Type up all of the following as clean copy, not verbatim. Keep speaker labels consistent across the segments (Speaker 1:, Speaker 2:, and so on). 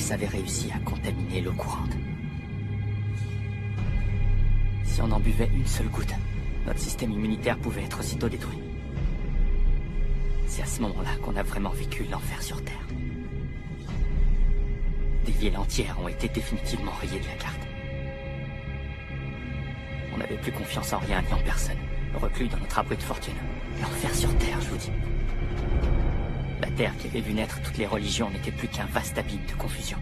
Speaker 1: virus avait réussi à contaminer l'eau courante. Si on en buvait une seule goutte, notre système immunitaire pouvait être aussitôt détruit. C'est à ce moment-là qu'on a vraiment vécu l'enfer sur Terre. Des villes entières ont été définitivement rayées de la carte. On n'avait plus confiance en rien ni en personne, reclus dans notre abri de fortune. L'enfer sur Terre, je vous dis. La Terre qui avait vu naître toutes les religions n'était plus qu'un vaste abîme de confusion.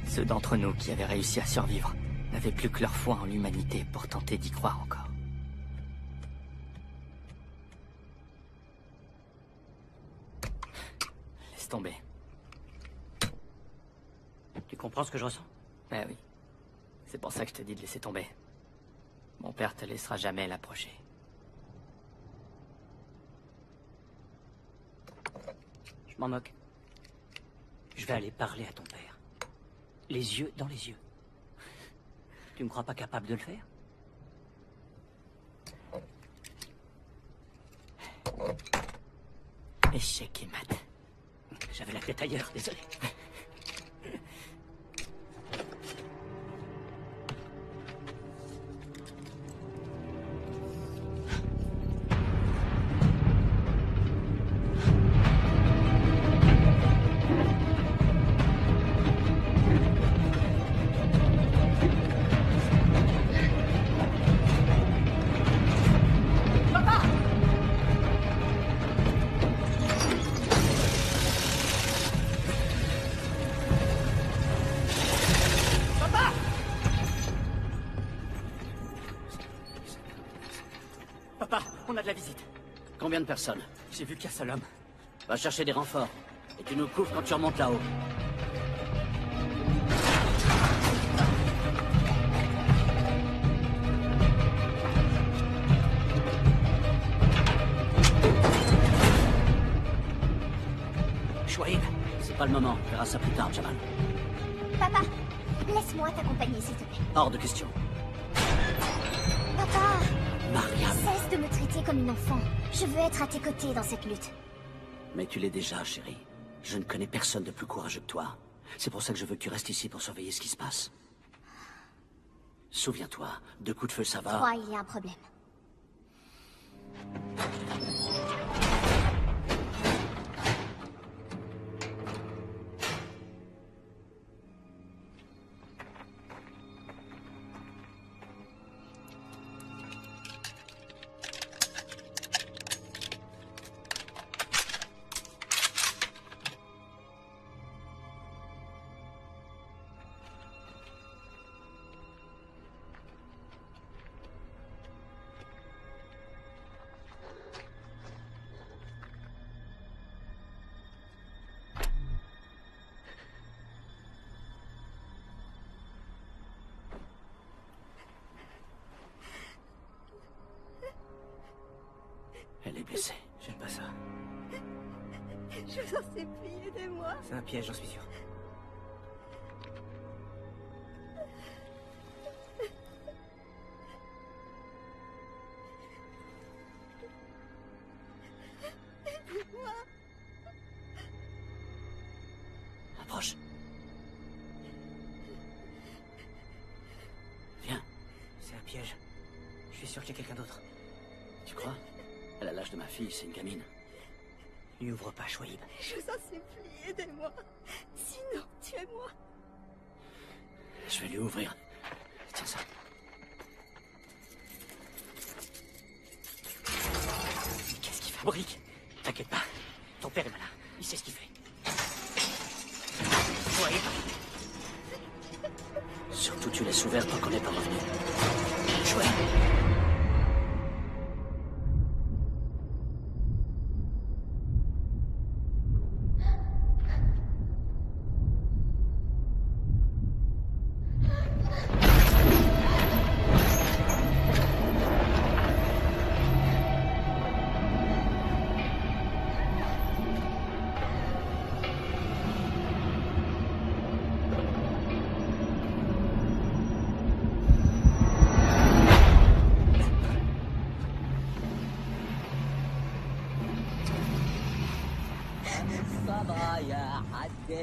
Speaker 1: Ceux d'entre nous qui avaient réussi à survivre n'avaient plus que leur foi en l'humanité pour tenter d'y croire encore. Laisse tomber.
Speaker 2: Tu comprends ce que je ressens?
Speaker 1: Eh oui. C'est pour ça que je te dis de laisser tomber. Mon père te laissera jamais l'approcher.
Speaker 2: Je m'en moque. Je vais aller parler à ton père. Les yeux dans les yeux. Tu me crois pas capable de le faire?
Speaker 1: Échec et mat.
Speaker 2: J'avais la tête ailleurs, désolé.
Speaker 3: Combien de personnes?
Speaker 1: J'ai vu qu'un seul homme.
Speaker 3: Va chercher des renforts. Et tu nous couvres quand tu remontes là-haut.
Speaker 2: Chouaib,
Speaker 3: c'est pas le moment. On verra ça plus tard, Jamal.
Speaker 4: Papa, laisse-moi t'accompagner, s'il te plaît.
Speaker 3: Hors de question.
Speaker 4: Papa!
Speaker 3: Mariam.
Speaker 4: Cesse de me traiter comme une enfant. Je veux être à tes côtés dans cette lutte.
Speaker 3: Mais tu l'es déjà, chérie. Je ne connais personne de plus courageux que toi. C'est pour ça que je veux que tu restes ici pour surveiller ce qui se passe. Souviens-toi, 2 coups de feu, ça va.
Speaker 4: 3, il y a un problème.
Speaker 3: Elle est blessée.
Speaker 2: J'aime pas ça.
Speaker 4: Je vous en supplie, aidez-moi.
Speaker 2: C'est un piège, j'en suis sûr.
Speaker 3: Approche. Viens.
Speaker 2: C'est un piège. Je suis sûr qu'il y a quelqu'un d'autre.
Speaker 3: Tu crois? Elle a l'âge de ma fille, c'est une gamine.
Speaker 2: Lui ouvre pas, Chouaib.
Speaker 4: Je vous en supplie, aidez-moi. Sinon, tuez-moi.
Speaker 3: Je vais lui ouvrir. Tiens ça.
Speaker 2: Qu'est-ce qu'il fabrique? T'inquiète pas. Ton père est malin. Il sait ce qu'il fait. Chouaib.
Speaker 3: Surtout tu laisses ouvert tant qu'on n'est pas revenu.
Speaker 2: Chouaib.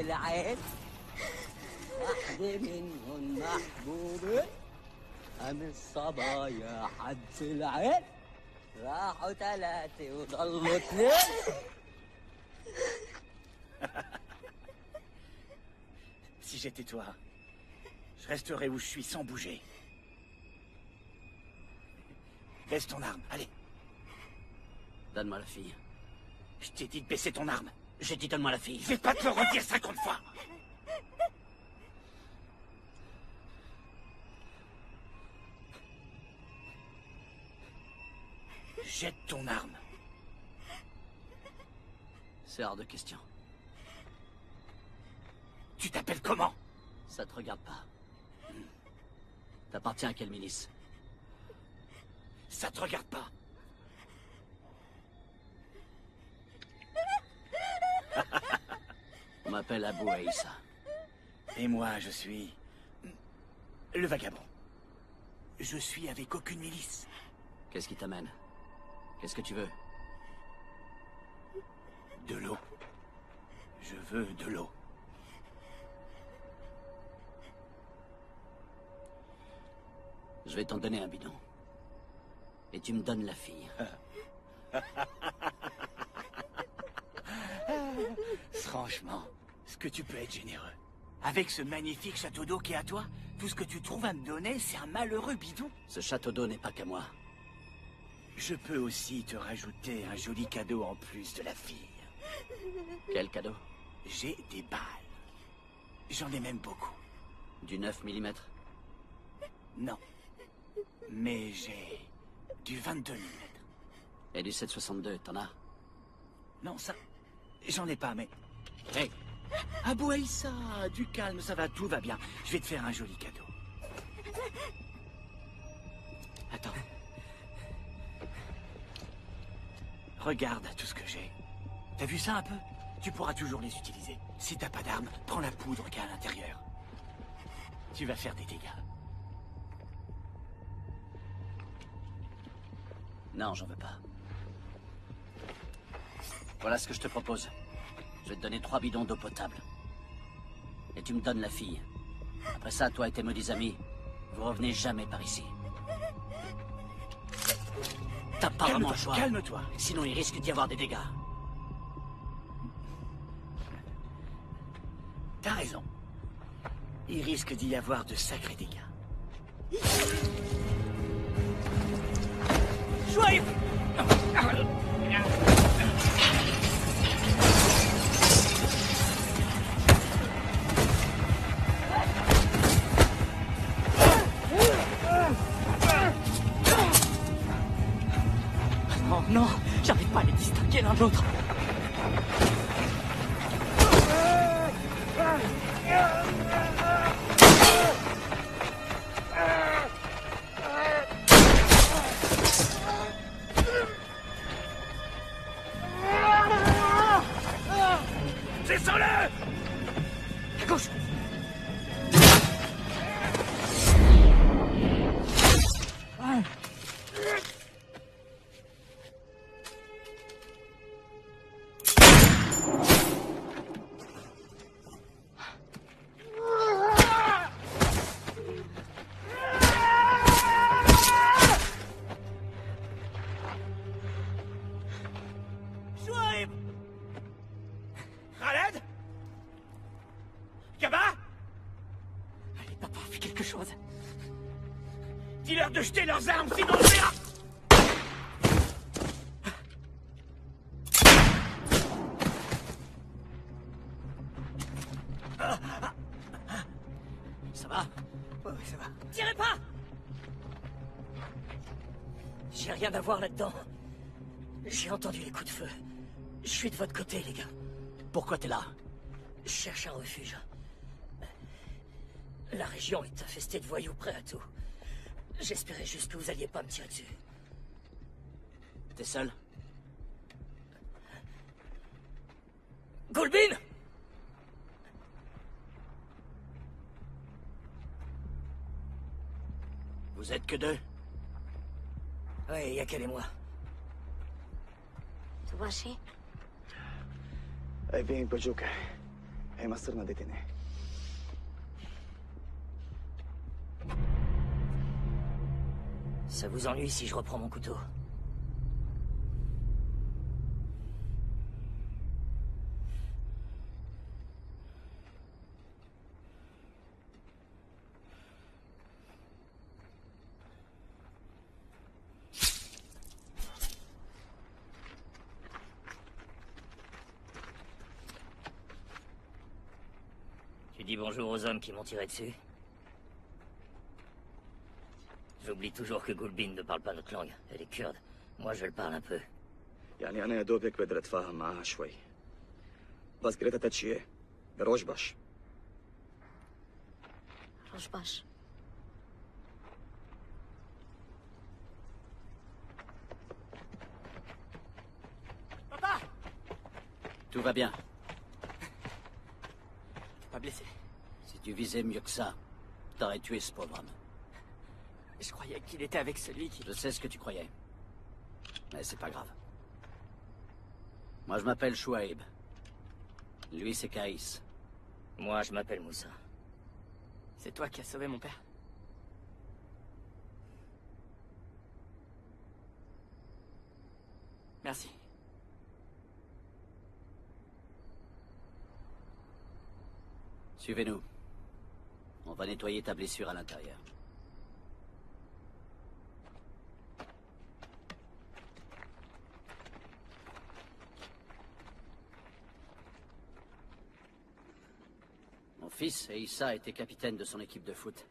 Speaker 2: العين واحدة منهم محبوبة أم الصبايا حد العين راحوا 3 وضلوا 2
Speaker 5: Si j'étais toi, je resterais où je suis sans bouger. Baisse ton arme, allez.
Speaker 3: Donne-moi la fille.
Speaker 5: Je t'ai dit de baisser ton arme.
Speaker 3: J'ai dit donne-moi la fille.
Speaker 5: Je vais pas te le redire 50 fois. Jette ton arme.
Speaker 3: C'est hors de question.
Speaker 5: Tu t'appelles comment?
Speaker 3: Ça te regarde pas. T'appartiens à quelle milice?
Speaker 5: Ça te regarde pas.
Speaker 3: On m'appelle Abou Aïssa.
Speaker 5: Et moi, je suis... le vagabond. Je suis avec aucune milice.
Speaker 3: Qu'est-ce qui t'amène? Qu'est-ce que tu veux?
Speaker 5: De l'eau. Je veux de l'eau.
Speaker 3: Je vais t'en donner un bidon. Et tu me donnes la fille.
Speaker 5: Franchement, est-ce que tu peux être généreux? Avec ce magnifique château d'eau qui est à toi, tout ce que tu trouves à me donner, c'est un malheureux bidon.
Speaker 3: Ce château d'eau n'est pas qu'à moi.
Speaker 5: Je peux aussi te rajouter un joli cadeau en plus de la fille.
Speaker 3: Quel cadeau?
Speaker 5: J'ai des balles. J'en ai même beaucoup.
Speaker 3: Du 9 mm?
Speaker 5: Non. Mais j'ai du 22 mm.
Speaker 3: Et du 7,62, t'en as?
Speaker 5: Non, ça... j'en ai pas, mais...
Speaker 3: Hey!
Speaker 5: Abou Aïssa, du calme, ça va, tout va bien. Je vais te faire un joli cadeau. Attends. Regarde tout ce que j'ai. T'as vu ça un peu? Tu pourras toujours les utiliser. Si t'as pas d'arme, prends la poudre qu'il y a à l'intérieur. Tu vas faire des dégâts.
Speaker 3: Non, j'en veux pas. Voilà ce que je te propose. Je vais te donner 3 bidons d'eau potable. Et tu me donnes la fille. Après ça, toi et tes maudits amis, vous revenez jamais par ici. T'as pas vraiment le choix.
Speaker 5: Calme-toi.
Speaker 3: Sinon, il risque d'y avoir des dégâts.
Speaker 5: T'as raison. Il risque d'y avoir de sacrés dégâts.
Speaker 2: شوي
Speaker 1: Oh non, j'arrive pas à les distinguer l'un de l'autre.
Speaker 5: Descends-le!
Speaker 1: À gauche.
Speaker 2: شوي
Speaker 5: Khaled? Kaba?
Speaker 1: Allez, papa, fais quelque chose.
Speaker 5: Dis-leur de jeter leurs armes, sinon je verrai...
Speaker 3: Ça va?
Speaker 2: Ouais, ça va. Tirez pas! J'ai rien à voir là-dedans. J'ai entendu les coups de feu. Je suis de votre côté, les gars.
Speaker 3: Pourquoi t'es là?
Speaker 2: Je cherche un refuge. La région est infestée de voyous prêts à tout. J'espérais juste que vous alliez pas me tirer dessus.
Speaker 3: T'es seul?
Speaker 2: Gulbin!
Speaker 3: Vous êtes que 2?
Speaker 2: Ouais, y a qu'elle et moi.
Speaker 6: Tu vois, she?
Speaker 7: Ay, Ving Pajuke.
Speaker 6: Hei Master m'a détenu.
Speaker 2: Ça vous ennuie si je reprends mon couteau? Tu dis bonjour aux hommes qui m'ont tiré dessus? J'oublie toujours que Gulbin ne parle pas notre langue. Elle est kurde. Moi, je le parle un peu.
Speaker 6: يعني أنا يا دوبك بقدر أتفاهم معها شوي. بس قريتها تتشيه بروجبش.
Speaker 4: Roche-Bache.
Speaker 5: Papa!
Speaker 3: Tout va bien.
Speaker 5: T'es pas blessé?
Speaker 3: Si tu visais mieux que ça, t'aurais tué ce pauvre homme.
Speaker 5: Je croyais qu'il était avec celui qui...
Speaker 3: Je sais ce que tu croyais. Mais c'est pas grave. Moi, je m'appelle Chouaib. Lui, c'est Kaïs.
Speaker 2: Moi, je m'appelle Moussa.
Speaker 5: C'est toi qui as sauvé mon père? Merci.
Speaker 3: Suivez-nous. On va nettoyer ta blessure à l'intérieur. Mon fils, Issa, était capitaine de son équipe de foot.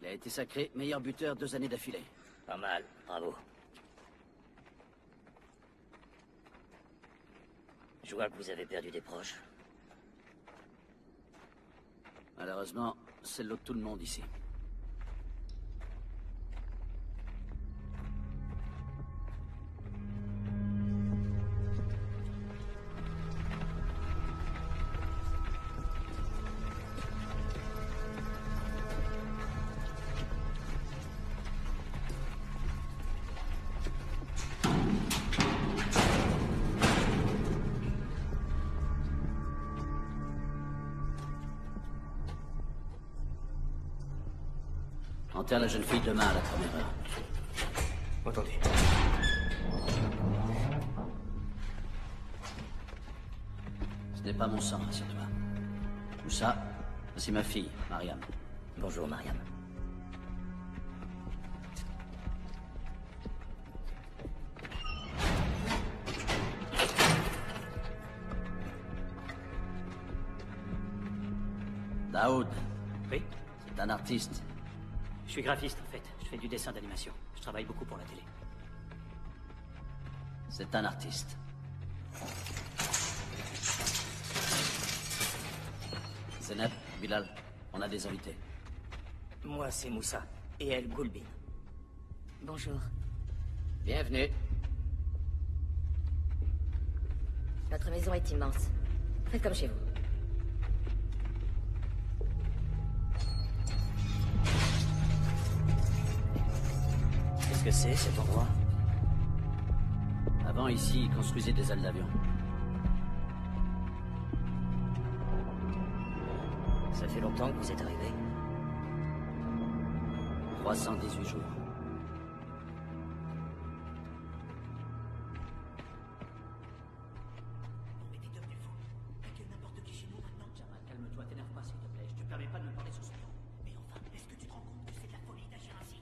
Speaker 3: Il a été sacré meilleur buteur 2 années d'affilée.
Speaker 2: Pas mal, bravo. Je vois que vous avez perdu des proches.
Speaker 3: Malheureusement, c'est l'eau de tout le monde ici. Enterre la jeune fille demain à la première heure.
Speaker 2: Entendu.
Speaker 3: Ce n'est pas mon sang, rassure-toi. Moussa, c'est ma fille, Mariam.
Speaker 2: Bonjour, Mariam.
Speaker 3: Daoud,
Speaker 2: Oui?
Speaker 3: c'est un artiste.
Speaker 2: Je suis graphiste, en fait. Je fais du dessin d'animation. Je travaille beaucoup pour la télé.
Speaker 3: C'est un artiste. Zeneb, Bilal, on a des invités.
Speaker 2: Moi, c'est Moussa. Et elle, Gulbin.
Speaker 4: Bonjour.
Speaker 3: Bienvenue.
Speaker 4: Notre maison est immense. Faites comme chez vous.
Speaker 2: Qu'est-ce que c'est, cet endroit?
Speaker 3: Avant, ici, ils construisaient des ailes d'avion.
Speaker 2: Ça fait longtemps que vous êtes arrivé?
Speaker 3: 318 jours. Calme-toi, t'énerve pas, s'il te plaît. Je te permets pas de me parler sur ce ton. Mais enfin, est-ce que tu te rends compte que c'est de la folie d'agir ainsi?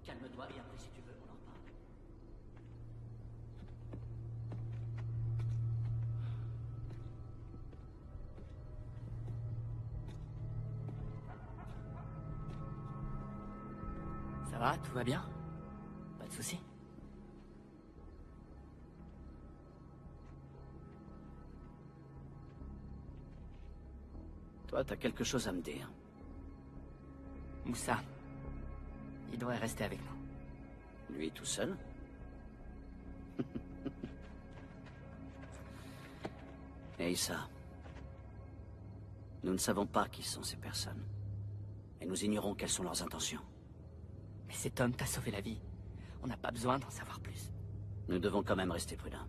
Speaker 3: Calme-toi et après, si tu veux, on en reparle.
Speaker 5: Ça va? Tout va bien? Pas de soucis?
Speaker 3: Toi, t'as quelque chose à me dire.
Speaker 5: Moussa, il devrait rester avec nous.
Speaker 3: Lui tout seul? Et Issa, nous ne savons pas qui sont ces personnes. Et nous ignorons quelles sont leurs intentions.
Speaker 5: Mais cet homme t'a sauvé la vie. On n'a pas besoin d'en savoir plus.
Speaker 3: Nous devons quand même rester prudents.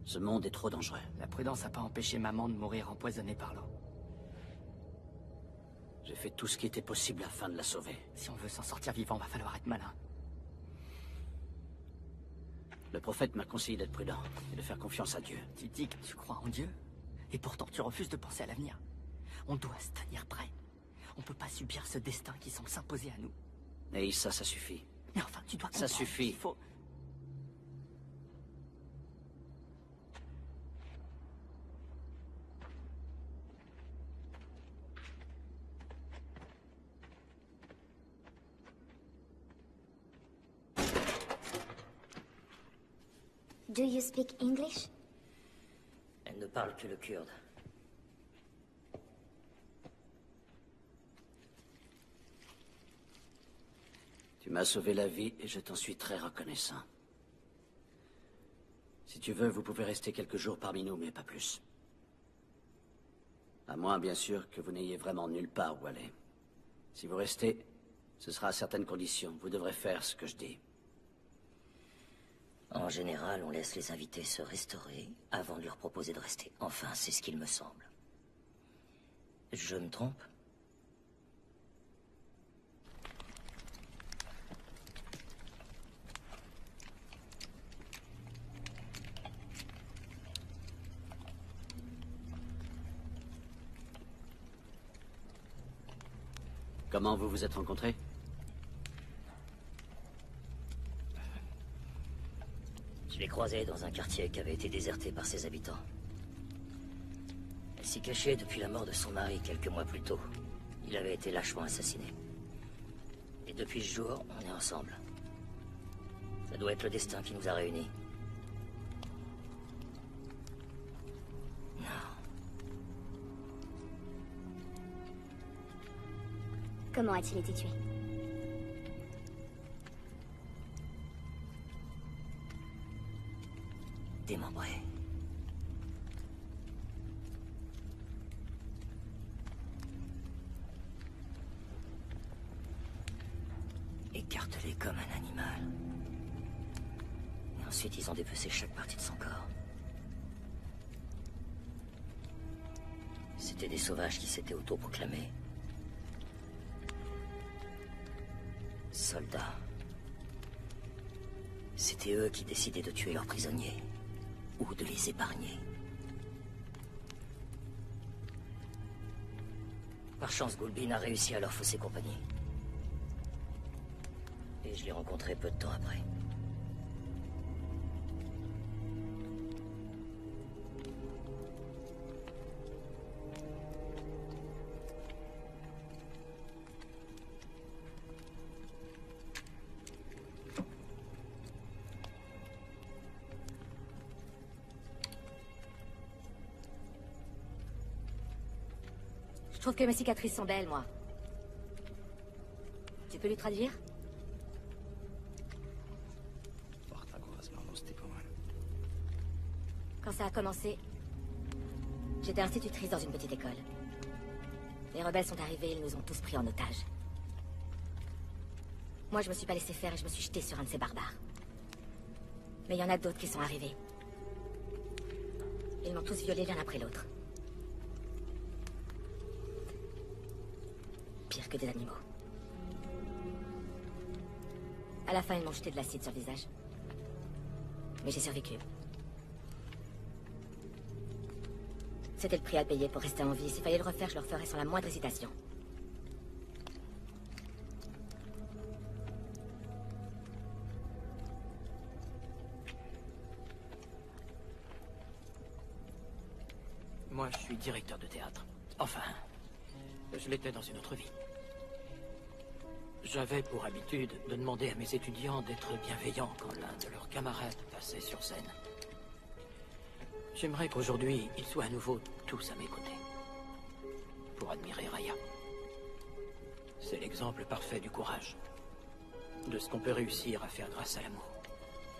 Speaker 3: Ce monde est trop dangereux.
Speaker 1: La prudence n'a pas empêché maman de mourir empoisonnée par l'eau.
Speaker 3: J'ai fait tout ce qui était possible afin de la sauver.
Speaker 1: Si on veut s'en sortir vivant, va falloir être malin.
Speaker 3: Le prophète m'a conseillé d'être prudent et de faire confiance à Dieu.
Speaker 1: Tu dis que tu crois en Dieu, et pourtant tu refuses de penser à l'avenir. On doit se tenir prêt. On peut pas subir ce destin qui semble s'imposer à nous.
Speaker 3: Et ça suffit.
Speaker 1: Mais enfin, tu dois comprendre.
Speaker 3: Ça suffit.
Speaker 1: Il faut...
Speaker 7: Do you speak English?
Speaker 2: Elle ne parle que le kurde.
Speaker 3: Tu m'as sauvé la vie et je t'en suis très reconnaissant. Si tu veux, vous pouvez rester quelques jours parmi nous, mais pas plus. À moins, bien sûr, que vous n'ayez vraiment nulle part où aller. Si vous restez, ce sera à certaines conditions. Vous devrez faire ce que je dis.
Speaker 2: En général, on laisse les invités se restaurer avant de leur proposer de rester. Enfin, c'est ce qu'il me semble. Je me trompe?
Speaker 3: Comment vous vous êtes rencontrés?
Speaker 2: Je l'ai croisée dans un quartier qui avait été déserté par ses habitants. Elle s'y cachait depuis la mort de son mari quelques mois plus tôt. Il avait été lâchement assassiné. Et depuis ce jour, on est ensemble. Ça doit être le destin qui nous a réunis. Non.
Speaker 7: Comment a-t-il été tué?
Speaker 2: Démembré. Écartelé comme un animal. Et ensuite, ils ont dépecé chaque partie de son corps. C'était des sauvages qui s'étaient autoproclamés soldats. C'était eux qui décidaient de tuer leurs prisonniers. Ou de les épargner. Par chance, Gulbin a réussi à leur fausser compagnie. Et je l'ai rencontré peu de temps après.
Speaker 7: Je trouve que mes cicatrices sont belles, moi. Tu peux lui traduire? Quand ça a commencé, j'étais institutrice dans une petite école. Les rebelles sont arrivés, ils nous ont tous pris en otage. Moi, je me suis pas laissé faire et je me suis jetée sur un de ces barbares. Mais il y en a d'autres qui sont arrivés. Ils m'ont tous violée l'un après l'autre. Pire que des animaux. À la fin, ils m'ont jeté de l'acide sur le visage. Mais j'ai survécu. C'était le prix à payer pour rester en vie. S'il fallait le refaire, je le referais sans la moindre hésitation.
Speaker 5: Moi, je suis directeur de théâtre. Enfin, je l'étais dans une autre vie. J'avais pour habitude de demander à mes étudiants d'être bienveillants quand l'un de leurs camarades passait sur scène. J'aimerais qu'aujourd'hui, ils soient à nouveau tous à mes côtés. Pour admirer Raya. C'est l'exemple parfait du courage. De ce qu'on peut réussir à faire grâce à l'amour.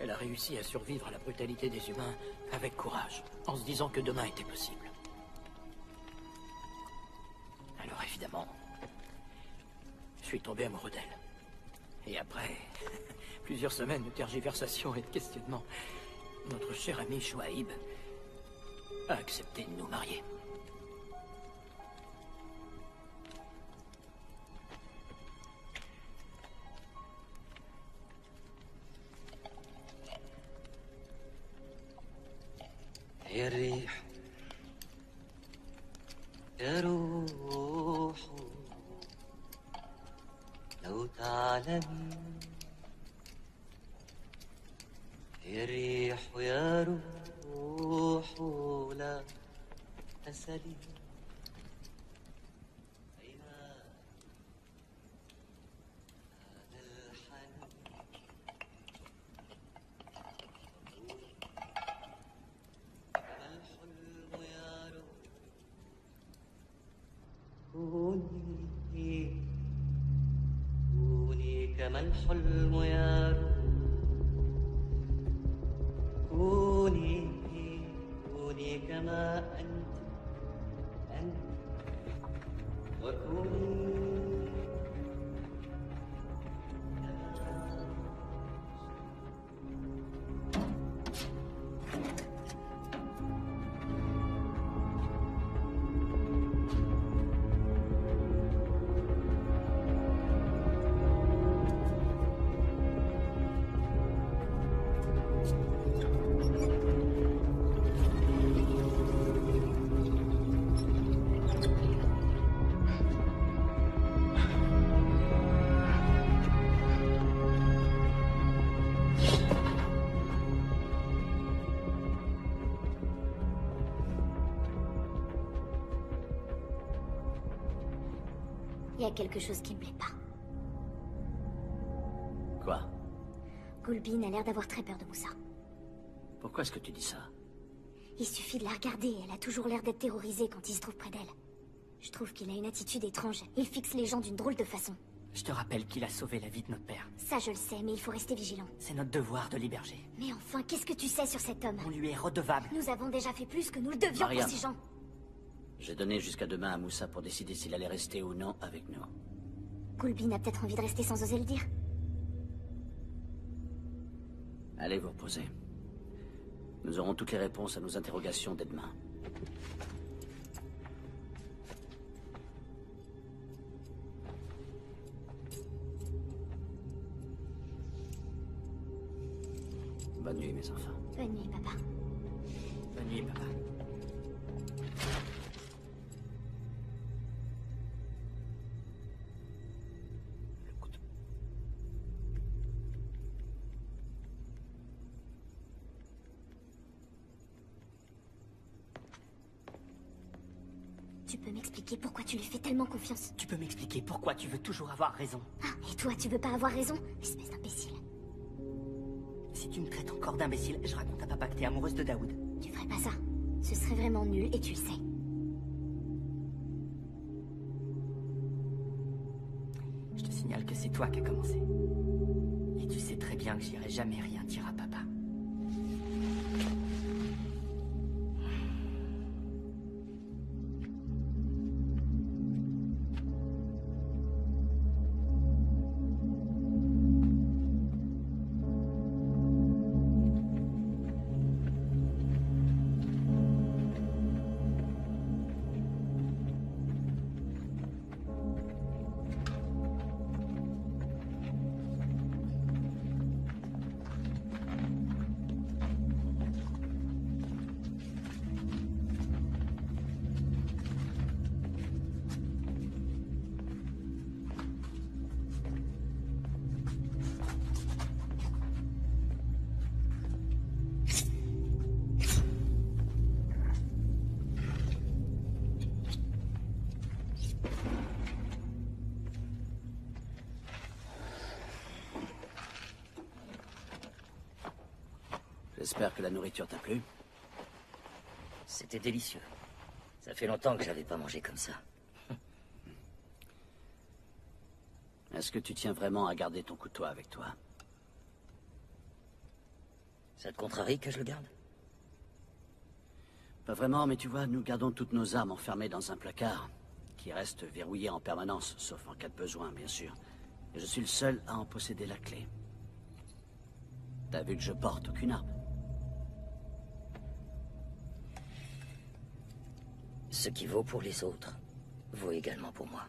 Speaker 5: Elle a réussi à survivre à la brutalité des humains avec courage, en se disant que demain était possible. Alors évidemment, je suis tombé amoureux d'elle. Et après, plusieurs semaines de tergiversation et de questionnement, notre cher ami Chouaïb a accepté de nous marier.
Speaker 8: يا الريح يا روح لو تعلمي يا الريح يا روح لا تسلي أين هذا الحنين الحلم يا روح كوني كما الحلم يا روح كوني كما أنت وكوني
Speaker 9: Il y a quelque chose qui me plaît pas.
Speaker 3: Quoi?
Speaker 9: Gulbin a l'air d'avoir très peur de Moussa.
Speaker 3: Pourquoi est-ce que tu dis ça?
Speaker 9: Il suffit de la regarder, elle a toujours l'air d'être terrorisée quand il se trouve près d'elle. Je trouve qu'il a une attitude étrange. Il fixe les gens d'une drôle de façon.
Speaker 1: Je te rappelle qu'il a sauvé la vie de notre père.
Speaker 9: Ça je le sais, mais il faut rester vigilant.
Speaker 1: C'est notre devoir de l'héberger.
Speaker 9: Mais enfin, qu'est-ce que tu sais sur cet homme?
Speaker 1: On lui est redevable.
Speaker 9: Nous avons déjà fait plus que nous le devions
Speaker 3: Mariam.
Speaker 9: pour ces gens.
Speaker 3: J'ai donné jusqu'à demain à Moussa pour décider s'il allait rester ou non avec nous.
Speaker 9: Gulbin a peut-être envie de rester sans oser le dire.
Speaker 3: Allez vous reposer. Nous aurons toutes les réponses à nos interrogations dès demain. Bonne nuit, mes enfants.
Speaker 9: Bonne nuit, papa.
Speaker 1: Bonne nuit, papa.
Speaker 9: Tu peux m'expliquer pourquoi tu lui fais tellement confiance?
Speaker 1: Tu peux m'expliquer pourquoi tu veux toujours avoir raison?
Speaker 9: Ah, et toi, tu veux pas avoir raison? Espèce d'imbécile.
Speaker 1: Si tu me traites encore d'imbécile, je raconte à papa que t'es amoureuse de Daoud.
Speaker 9: Tu ferais pas ça. Ce serait vraiment nul et tu le sais.
Speaker 1: Je te signale que c'est toi qui as commencé. Et tu sais très bien que j'irai jamais rien dire à papa.
Speaker 3: J'espère que la nourriture t'a plu.
Speaker 2: C'était délicieux. Ça fait longtemps que j'avais pas mangé comme ça.
Speaker 3: Est-ce que tu tiens vraiment à garder ton couteau avec toi?
Speaker 2: Ça te contrarie que je le garde?
Speaker 3: Pas vraiment, mais tu vois, nous gardons toutes nos armes enfermées dans un placard, qui reste verrouillé en permanence, sauf en cas de besoin, bien sûr. Et je suis le seul à en posséder la clé. T'as vu que je porte aucune arme?
Speaker 2: Ce qui vaut pour les autres, vaut également pour moi.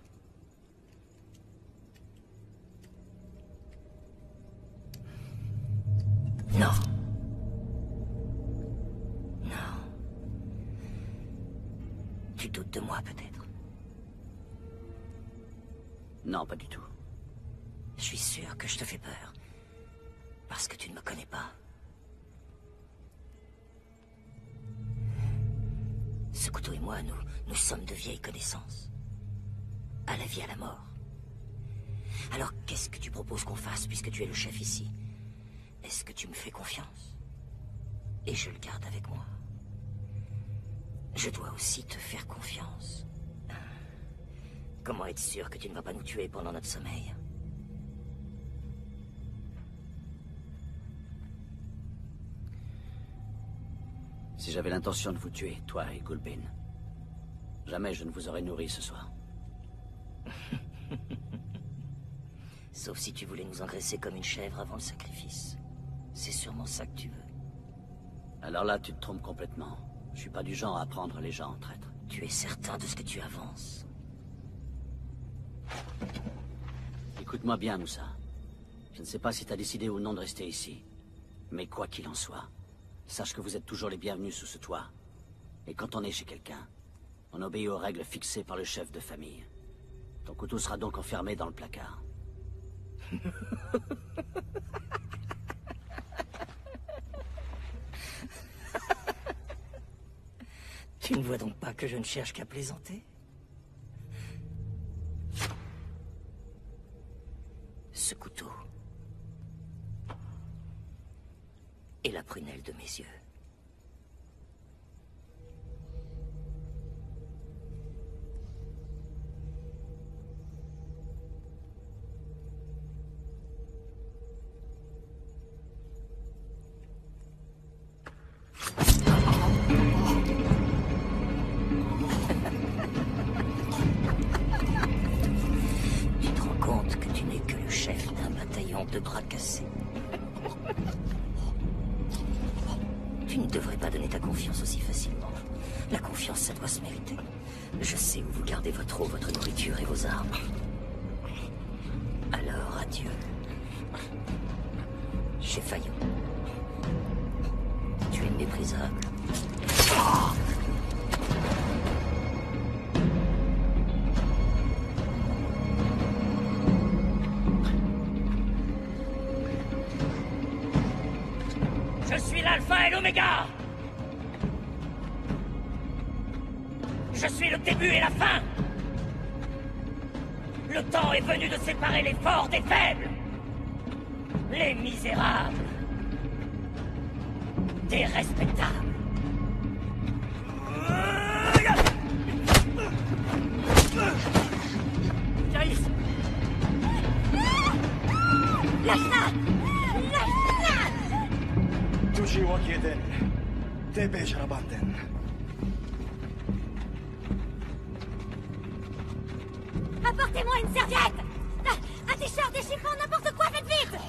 Speaker 2: Non. Non. Tu doutes de moi, peut-être?
Speaker 3: Non, pas du tout.
Speaker 2: Je suis sûr que je te fais peur. Parce que tu ne me connais pas. Ce couteau et moi, nous sommes de vieilles connaissances. À la vie, à la mort. Alors, qu'est-ce que tu proposes qu'on fasse puisque tu es le chef ici? Est-ce que tu me fais confiance? Et je le garde avec moi. Je dois aussi te faire confiance. Comment être sûr que tu ne vas pas nous tuer pendant notre sommeil?
Speaker 3: Si j'avais l'intention de vous tuer, toi et Gulbin, jamais je ne vous aurais nourri ce soir.
Speaker 2: Sauf si tu voulais nous engraisser comme une chèvre avant le sacrifice. C'est sûrement ça que tu veux.
Speaker 3: Alors là, tu te trompes complètement. Je suis pas du genre à prendre les gens en traître.
Speaker 2: Tu es certain de ce que tu avances?
Speaker 3: Écoute-moi bien, Moussa. Je ne sais pas si t'as décidé ou non de rester ici. Mais quoi qu'il en soit, sache que vous êtes toujours les bienvenus sous ce toit. Et quand on est chez quelqu'un, on obéit aux règles fixées par le chef de famille. Ton couteau sera donc enfermé dans le placard.
Speaker 2: Tu ne vois donc pas que je ne cherche qu'à plaisanter? Ce couteau est la prunelle de mes yeux. Tu te rends compte que tu n'es que le chef d'un bataillon de bras cassés? Tu ne devrais pas donner ta confiance aussi facilement. La confiance, ça doit se mériter. Je sais où vous gardez votre eau, votre nourriture et vos armes. Alors, adieu. Chef Fayon. Tu es méprisable.
Speaker 10: Je suis l'alpha et l'oméga! Je suis le début et la fin! Le temps est venu de séparer les forts des faibles! Les misérables! Des respectables! Caïs!
Speaker 4: Lâche-la! Lâche-la!
Speaker 6: Tuji Wakieden. Tebe Sharabanten.
Speaker 4: Apportez-moi une serviette! Un t-shirt, des chiffons, n'importe quoi, faites vite!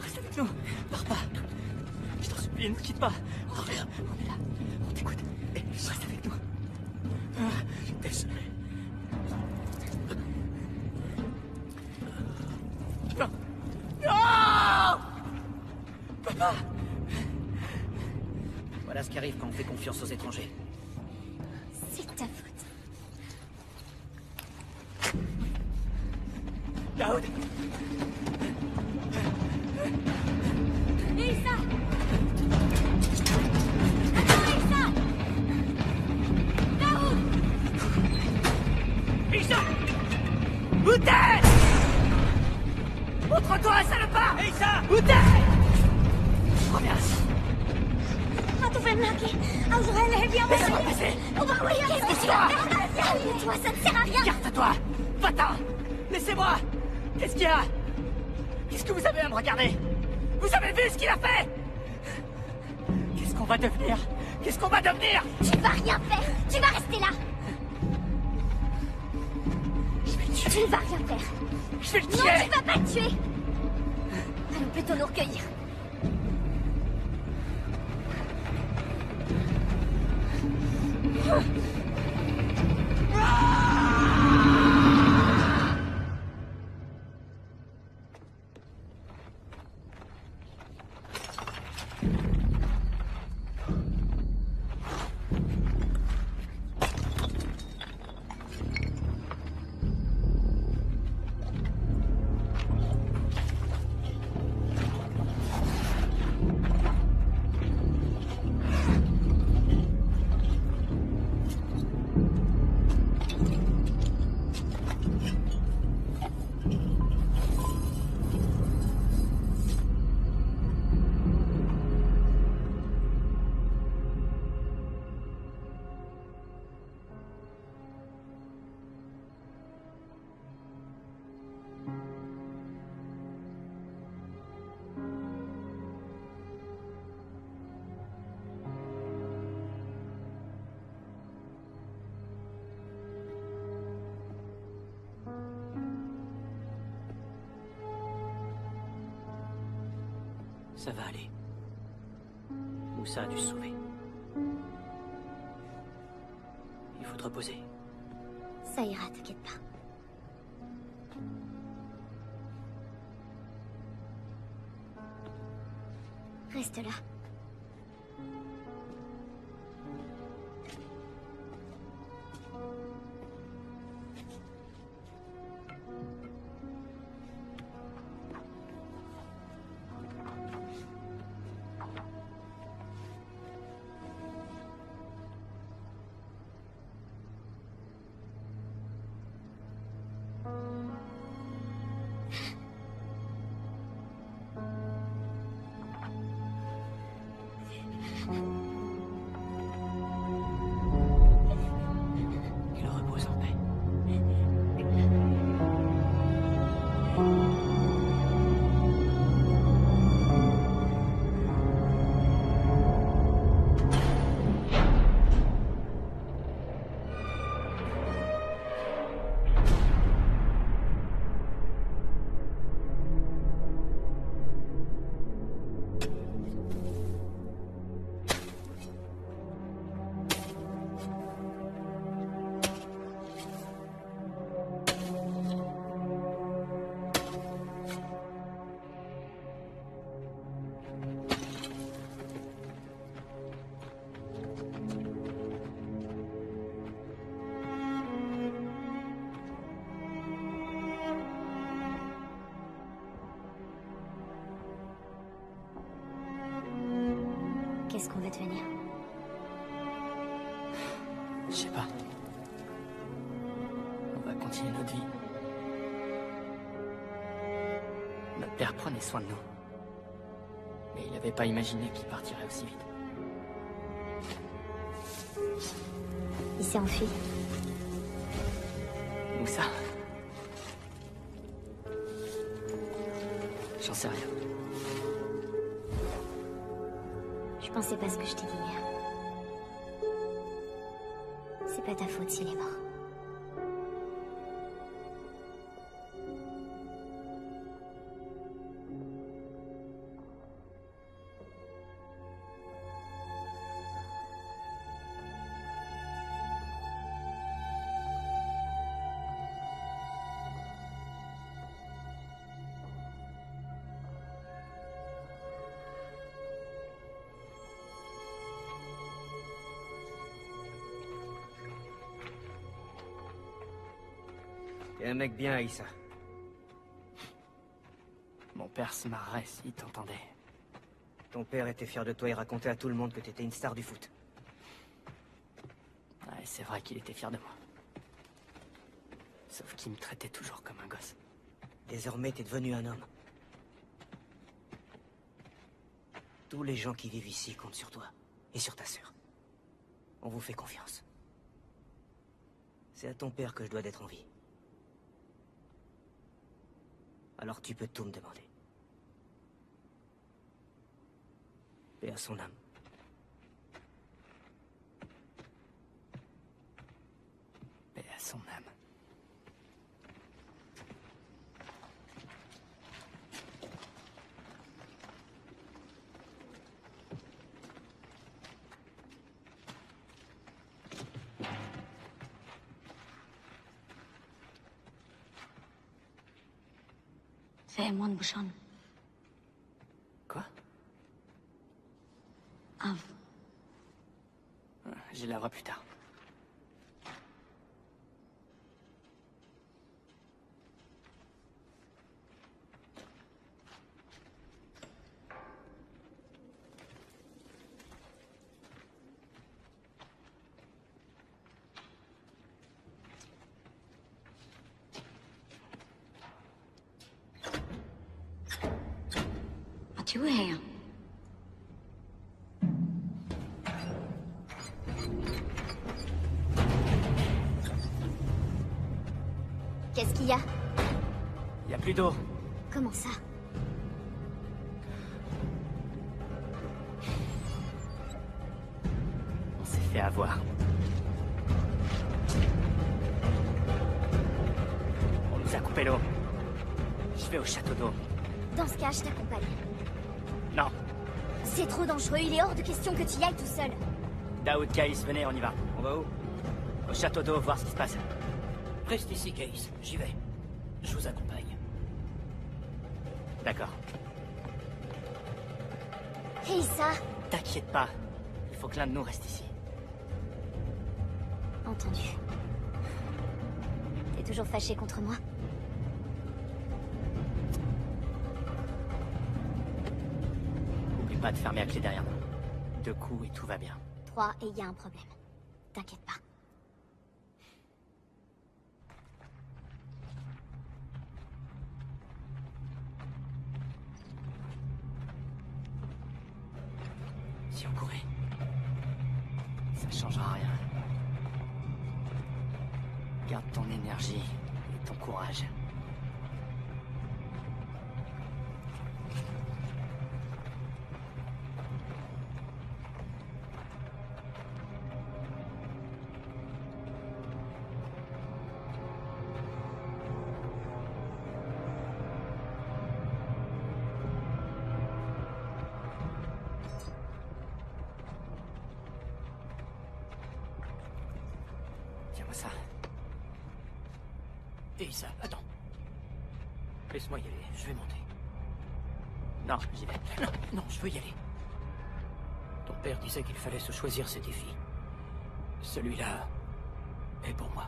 Speaker 1: Reste avec nous. Pars pas. Je t'en supplie, ne quitte pas. On est là. On est là. On t'écoute. Et reste avec nous. Désolé. Non. Non! Papa!
Speaker 5: Voilà ce qui arrive quand on fait confiance aux étrangers.
Speaker 9: C'est ta faute.
Speaker 1: Daoud!
Speaker 4: Issa! Attends, Issa! Daoud!
Speaker 10: Issa! Où t'es? Montre-toi, salopard! Issa! Où t'es?
Speaker 1: Reviens.
Speaker 10: Laisse-moi passer!
Speaker 4: Qu'est-ce que tu vas faire? Calme-toi, ça ne sert à rien!
Speaker 1: Garde-toi! Va-t'en! Laissez-moi! Qu'est-ce qu'il y a? Qu'est-ce que vous avez à me regarder? Vous avez vu ce qu'il a fait? Qu'est-ce qu'on va devenir? Qu'est-ce qu'on va devenir?
Speaker 4: Tu vas rien faire! Tu vas rester là!
Speaker 1: Je vais le tuer!
Speaker 4: Tu ne vas rien faire!
Speaker 1: Je vais le
Speaker 4: Non,
Speaker 1: tuer!
Speaker 4: tu vas pas le tuer! Allons plutôt nous recueillir.
Speaker 5: Ça va aller. Moussa a dû se sauver. Il faut te reposer.
Speaker 9: Ça ira, t'inquiète pas. Reste là.
Speaker 5: Il repose en paix. Qu'est-ce qu'on va devenir?
Speaker 1: Je sais pas. On va continuer notre vie. Notre père prenait soin de nous. Mais il n'avait pas imaginé qu'il partirait aussi vite.
Speaker 9: Il s'est enfui.
Speaker 1: Moussa? J'en sais rien.
Speaker 9: Je pensais pas ce que je t'ai dit hier. C'est pas ta faute s'il est mort.
Speaker 11: T'es un mec bien, Aïssa.
Speaker 1: Mon père se marrait s'il t'entendait.
Speaker 11: Ton père était fier de toi et racontait à tout le monde que t'étais une star du foot.
Speaker 1: Ouais, c'est vrai qu'il était fier de moi. Sauf qu'il me traitait toujours comme un gosse.
Speaker 11: Désormais, t'es devenu un homme. Tous les gens qui vivent ici comptent sur toi. Et sur ta sœur. On vous fait confiance. C'est à ton père que je dois d'être en vie. Alors tu peux tout me demander. Paix à son âme.
Speaker 1: Paix à son âme.
Speaker 12: C'est moi de Bouchon.
Speaker 1: Quoi?
Speaker 12: Ah,
Speaker 1: Je la vois plus tard.
Speaker 12: tu es?
Speaker 9: Qu'est-ce qu'il y a?
Speaker 1: Il y a plus d'eau.
Speaker 9: Comment ça?
Speaker 1: On s'est fait avoir. On nous a coupé l'eau. Je vais au château d'eau.
Speaker 9: Dans ce cas, je t'accompagne.
Speaker 1: Non.
Speaker 9: C'est trop dangereux, il est hors de question que tu y ailles tout seul.
Speaker 1: Daoud, Kaïs, venez, on y va.
Speaker 5: On va où?
Speaker 1: Au château d'eau, voir ce qui se passe.
Speaker 5: Reste ici, Case. J'y vais. Je vous accompagne.
Speaker 1: D'accord.
Speaker 9: Hey, ça.
Speaker 1: T'inquiète pas. Il faut que l'un de nous reste ici.
Speaker 9: Entendu. T'es toujours fâché contre moi?
Speaker 1: N'oublie pas de fermer la clé derrière nous. 2 coups et tout va bien.
Speaker 9: 3 et il y a un problème. T'inquiète pas.
Speaker 1: Si on courait, ça changera rien. Garde ton énergie et ton courage. Tiens-moi ça.
Speaker 5: Et ça, attends. Laisse-moi y aller, je vais monter.
Speaker 1: Non, j'y vais.
Speaker 5: Non, non, je veux y aller. Ton père disait qu'il fallait se choisir ses défis. Celui-là est pour moi.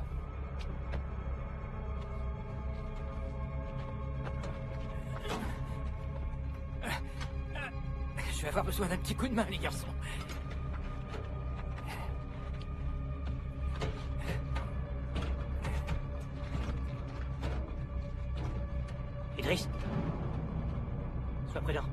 Speaker 5: Je vais avoir besoin d'un petit coup de main, les garçons.
Speaker 1: Idriss, sois prudent.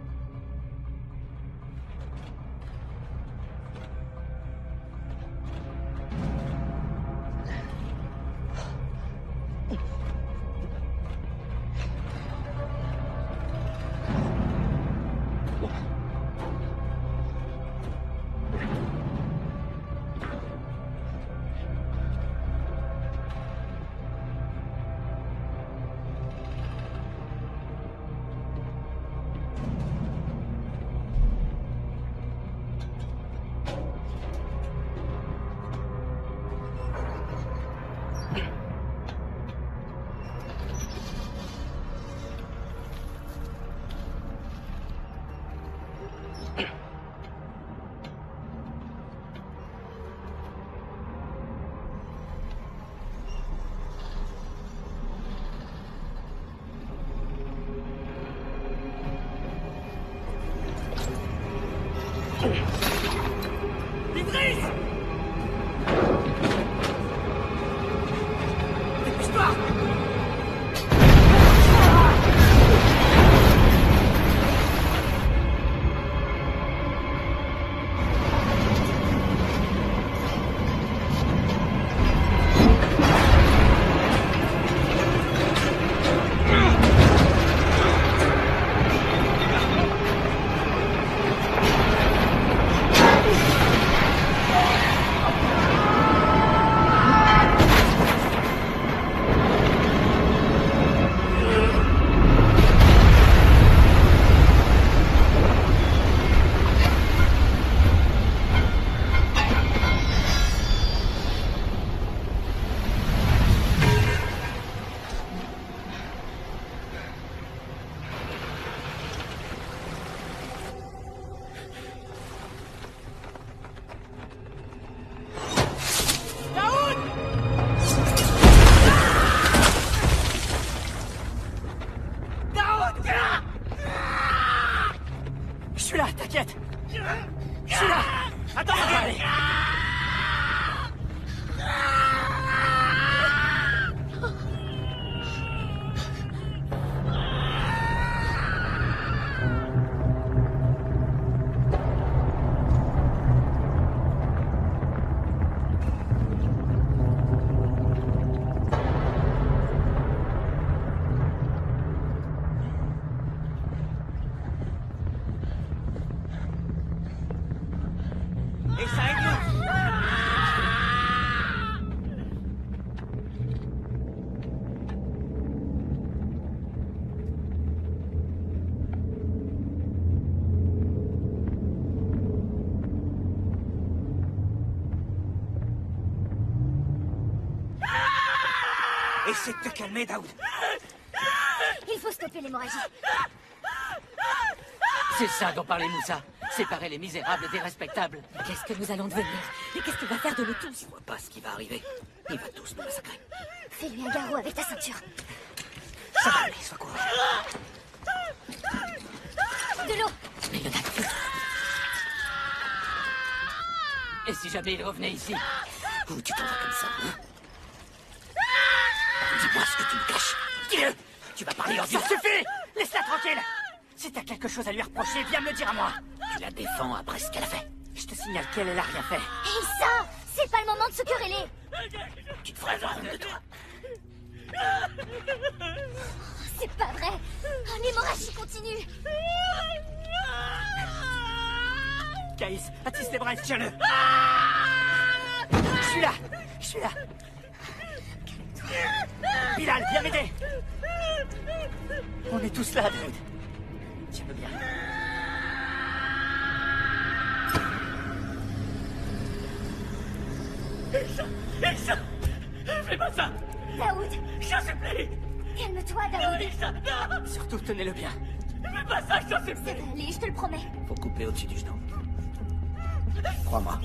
Speaker 11: Essaie de te calmer, Daoud.
Speaker 9: Il faut stopper l'hémorragie.
Speaker 1: C'est ça dont parlait Moussa. Séparer les misérables des respectables. Qu'est-ce que nous allons devenir? Et qu'est-ce qu'il va faire de nous tous?
Speaker 3: Je vois pas ce qui va arriver. Il va tous nous massacrer.
Speaker 9: Fais-lui un garrot avec ta ceinture.
Speaker 11: Ça va aller, sois courageux.
Speaker 9: De l'eau.
Speaker 1: Mais il y en a plus. Et si jamais il revenait ici?
Speaker 3: Où tu t'en vas comme ça, hein? Dis-moi ce que tu me caches. Dis-le. Tu vas parler en
Speaker 1: Ça suffit. Laisse-la tranquille. Si t'as quelque chose à lui reprocher, viens me le dire à moi.
Speaker 3: Tu la défends après ce qu'elle a fait.
Speaker 1: Je te signale qu'elle, elle a rien fait.
Speaker 9: Et ça, c'est pas le moment de se quereller.
Speaker 3: Tu devrais avoir honte de toi.
Speaker 9: C'est pas vrai. L'hémorragie continue.
Speaker 1: Caïs, attisse les braises, tiens-le. Je suis là. Je suis là. Bilal, viens m'aider. On est tous là, Daoud. Tiens-le bien.
Speaker 10: Elsa, fais pas ça.
Speaker 9: Daoud.
Speaker 10: Je t'en supplie.
Speaker 9: Calme-toi,
Speaker 10: Non,
Speaker 9: Daoud.
Speaker 10: Elsa, non.
Speaker 1: Surtout, tenez-le bien.
Speaker 10: Fais pas ça, je t'en supplie.
Speaker 9: Ça va aller, je te le promets.
Speaker 3: Faut couper au-dessus du genou. Crois-moi.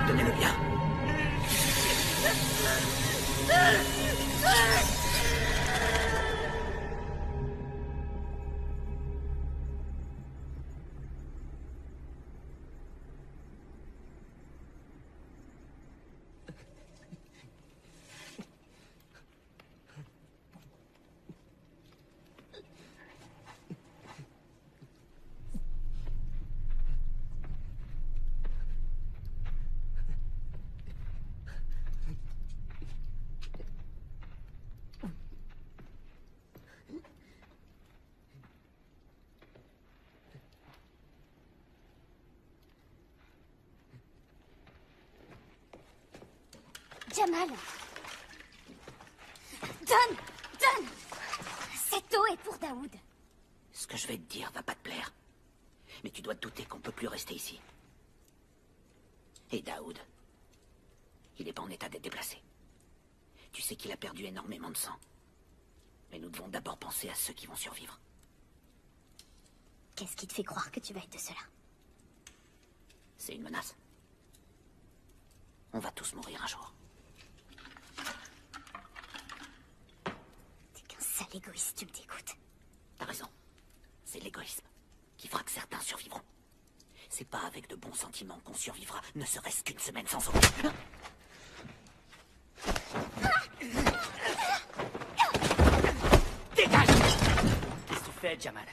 Speaker 3: Tenez-le bien.
Speaker 9: Jamal. Donne. Cette eau est pour Daoud.
Speaker 3: Ce que je vais te dire va pas te plaire. Mais tu dois te douter qu'on peut plus rester ici. Et Daoud, il n'est pas en état d'être déplacé. Tu sais qu'il a perdu énormément de sang. Mais nous devons d'abord penser à ceux qui vont survivre.
Speaker 9: Qu'est-ce qui te fait croire que tu vas être de cela?
Speaker 3: C'est une menace. On va tous mourir un jour.
Speaker 9: T'es qu'un sale égoïste, tu me dégoûtes.
Speaker 3: T'as raison. C'est l'égoïsme qui fera que certains survivront. C'est pas avec de bons sentiments qu'on survivra, ne serait-ce qu'une semaine sans eau.
Speaker 1: Dégage! Qu'est-ce que tu fais, Jamal?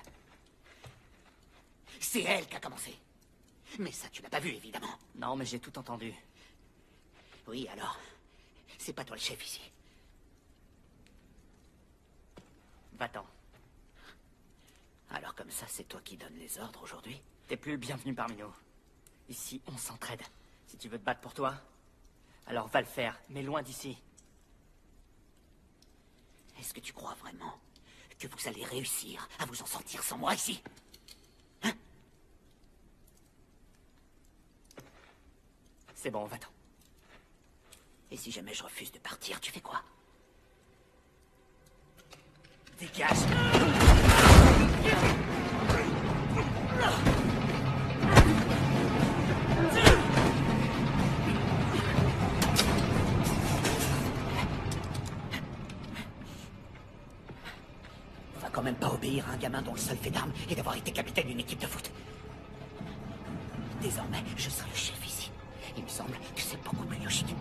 Speaker 3: C'est elle qui a commencé. Mais ça, tu l'as pas vu, évidemment.
Speaker 1: Non, mais j'ai tout entendu.
Speaker 3: Oui, alors, c'est pas toi le chef ici.
Speaker 1: Va-t'en.
Speaker 3: Alors comme ça, c'est toi qui donnes les ordres aujourd'hui?
Speaker 1: T'es plus le bienvenu parmi nous. Ici, on s'entraide. Si tu veux te battre pour toi, alors va le faire, mais loin d'ici.
Speaker 3: Est-ce que tu crois vraiment que vous allez réussir à vous en sortir sans moi ici? Hein?
Speaker 1: C'est bon, va-t'en.
Speaker 3: Et si jamais je refuse de partir, tu fais quoi?
Speaker 1: Dégage!
Speaker 3: On va quand même pas obéir à un gamin dont le seul fait d'armes est d'avoir été capitaine d'une équipe de foot. Désormais, je serai le chef ici. Il me semble que c'est beaucoup plus logique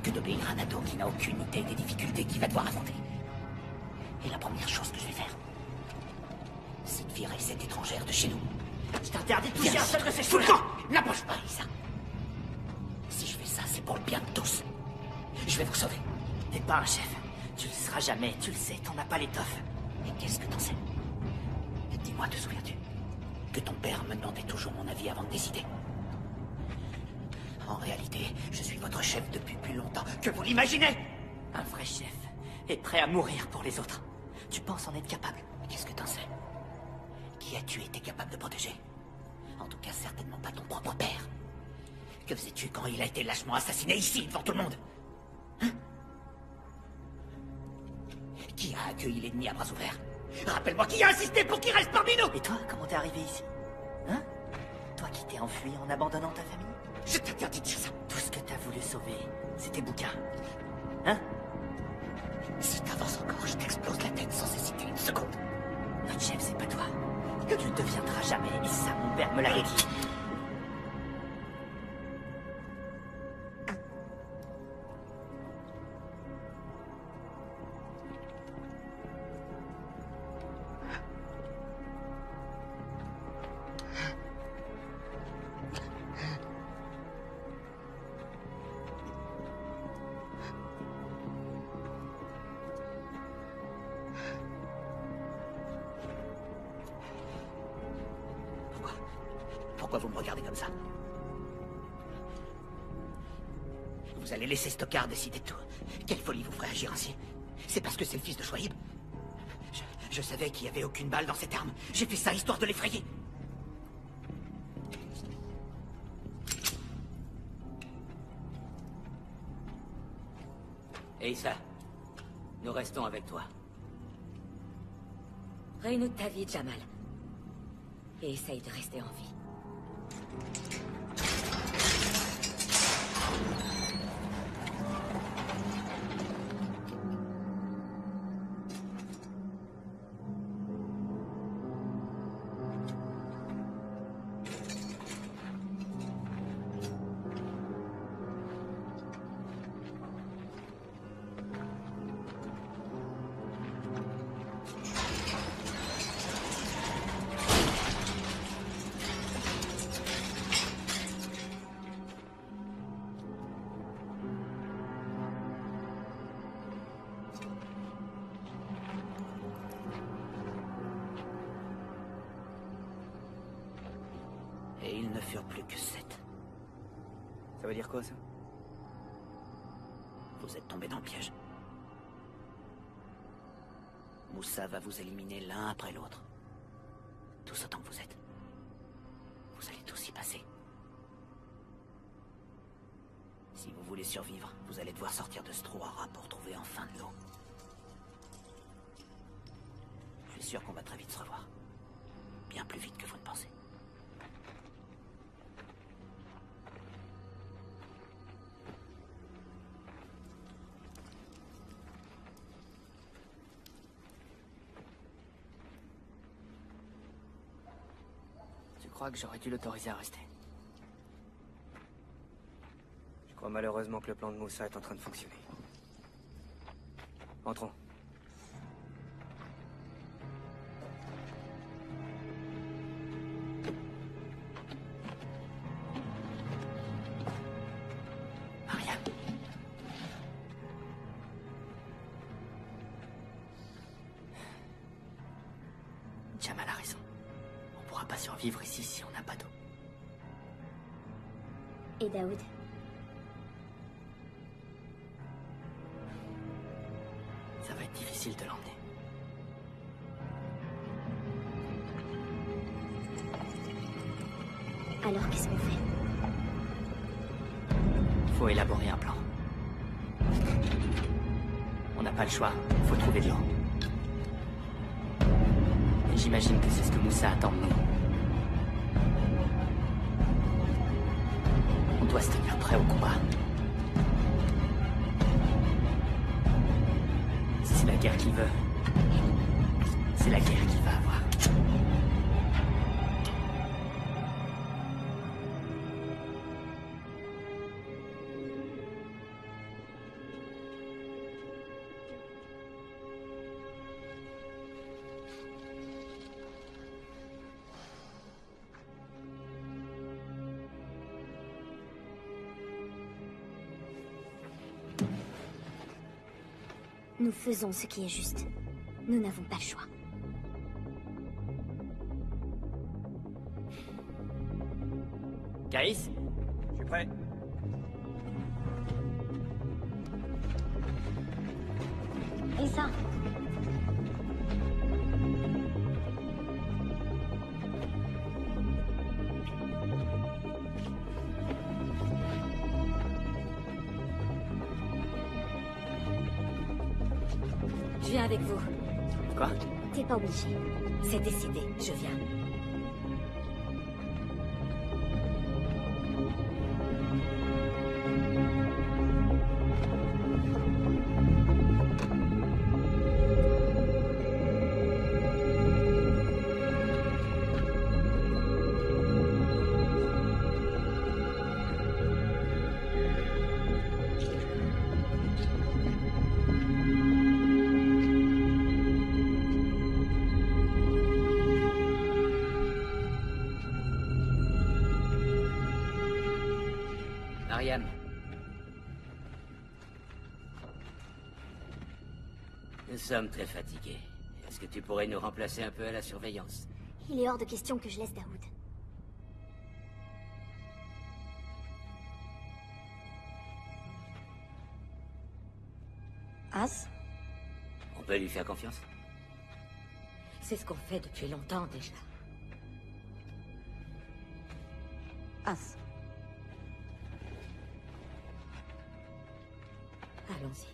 Speaker 3: que d'obéir à un ado qui n'a aucune idée des difficultés qu'il va devoir affronter. Et la première chose que je vais faire, c'est de virer cette étrangère de chez nous.
Speaker 1: Je t'interdis de toucher un seul de ces
Speaker 3: Tout le
Speaker 1: cheveux.
Speaker 3: temps! N'approche pas, Lisa. Si je fais ça, c'est pour le bien de tous. Je vais vous sauver.
Speaker 1: T'es pas un chef. Tu le seras jamais, tu le sais, t'en as pas l'étoffe.
Speaker 3: Et qu'est-ce que t'en sais? Dis-moi, te souviens-tu?
Speaker 10: que ton père me demandait toujours mon avis avant de décider. En réalité, je suis votre chef depuis plus longtemps que vous l'imaginez.
Speaker 1: Un vrai chef est prêt à mourir pour les autres. Tu penses en être capable?
Speaker 10: Qu'est-ce que t'en sais? Qui as-tu été capable de protéger? En tout cas, certainement pas ton propre père. Que faisais-tu quand il a été lâchement assassiné ici, devant tout le monde? Hein? Qui a accueilli l'ennemi à bras ouverts? Rappelle-moi qui a insisté pour qu'il reste parmi nous!
Speaker 1: Et toi, comment t'es arrivé ici? Hein? Toi qui t'es enfui en abandonnant ta famille?
Speaker 10: Je t'interdis de dire ça!
Speaker 1: Tout ce que t'as voulu sauver, c'est tes bouquins. Hein?
Speaker 10: Si t'avances encore, je t'explose la tête sans hésiter une seconde.
Speaker 1: Notre chef, c'est pas toi. Tu ne deviendras jamais, et ça, mon père me l'avait dit.
Speaker 10: Pourquoi vous me regardez comme ça? Vous allez laisser Stockard décider de tout. Quelle folie vous ferait agir ainsi? C'est parce que c'est le fils de Chouaïb? Je savais qu'il n'y avait aucune balle dans cette arme. J'ai fait ça histoire de l'effrayer.
Speaker 3: Et Issa, nous restons avec toi.
Speaker 7: Renoue ta vie, Jamal. Et essaye de rester en vie.
Speaker 10: Et ils ne furent plus que 7.
Speaker 11: Ça veut dire quoi, ça?
Speaker 10: Vous êtes tombés dans le piège. Moussa va vous éliminer l'un après l'autre. Tous autant que vous êtes. Vous allez tous y passer. Si vous voulez survivre, vous allez devoir sortir de ce trou à rats pour trouver enfin de l'eau. Je suis sûr qu'on va très vite se revoir. Bien plus vite que vous ne pensez.
Speaker 1: Tu crois que j'aurais dû l'autoriser à rester?
Speaker 11: Je crois malheureusement que le plan de Moussa est en train de fonctionner. Entrons.
Speaker 1: Mariam. Jamal a raison. On pourra pas survivre ici si on n'a pas d'eau.
Speaker 9: Et Daoud?
Speaker 1: Ça va être difficile de l'emmener.
Speaker 9: Alors qu'est-ce qu'on fait?
Speaker 1: Faut élaborer un plan. On n'a pas le choix, faut trouver de l'eau. Et j'imagine que c'est ce que Moussa attend de nous. On doit se tenir prêt au combat. Si c'est la guerre qu'il veut, c'est la guerre qu'il va avoir.
Speaker 9: Nous faisons ce qui est juste. Nous n'avons pas le choix.
Speaker 1: Caïs?
Speaker 11: Je suis prêt.
Speaker 12: Et ça?
Speaker 7: Je viens avec vous.
Speaker 1: Quoi?
Speaker 9: T'es pas obligé.
Speaker 7: C'est décidé, je viens.
Speaker 10: Mariam. Nous sommes très fatigués. Est-ce que tu pourrais nous remplacer un peu à la surveillance?
Speaker 9: Il est hors de question que je laisse Daoud.
Speaker 7: As?
Speaker 10: On peut lui faire confiance?
Speaker 7: C'est ce qu'on fait depuis longtemps déjà. As. Allons-y.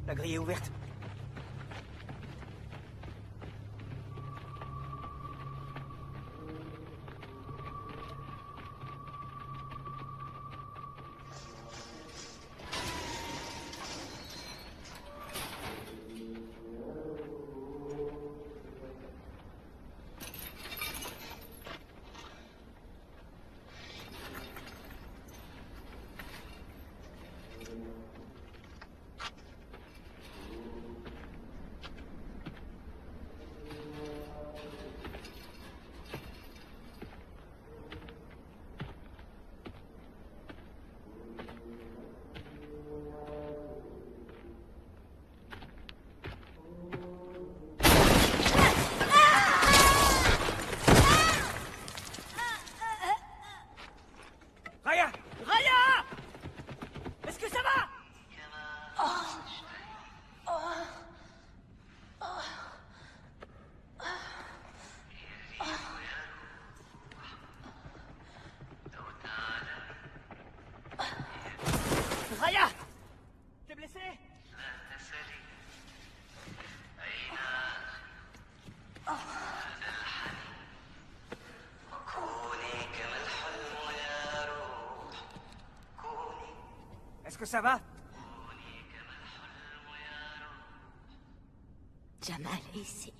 Speaker 11: La grille est ouverte. Est-ce que ça va?
Speaker 7: Jamal est ici.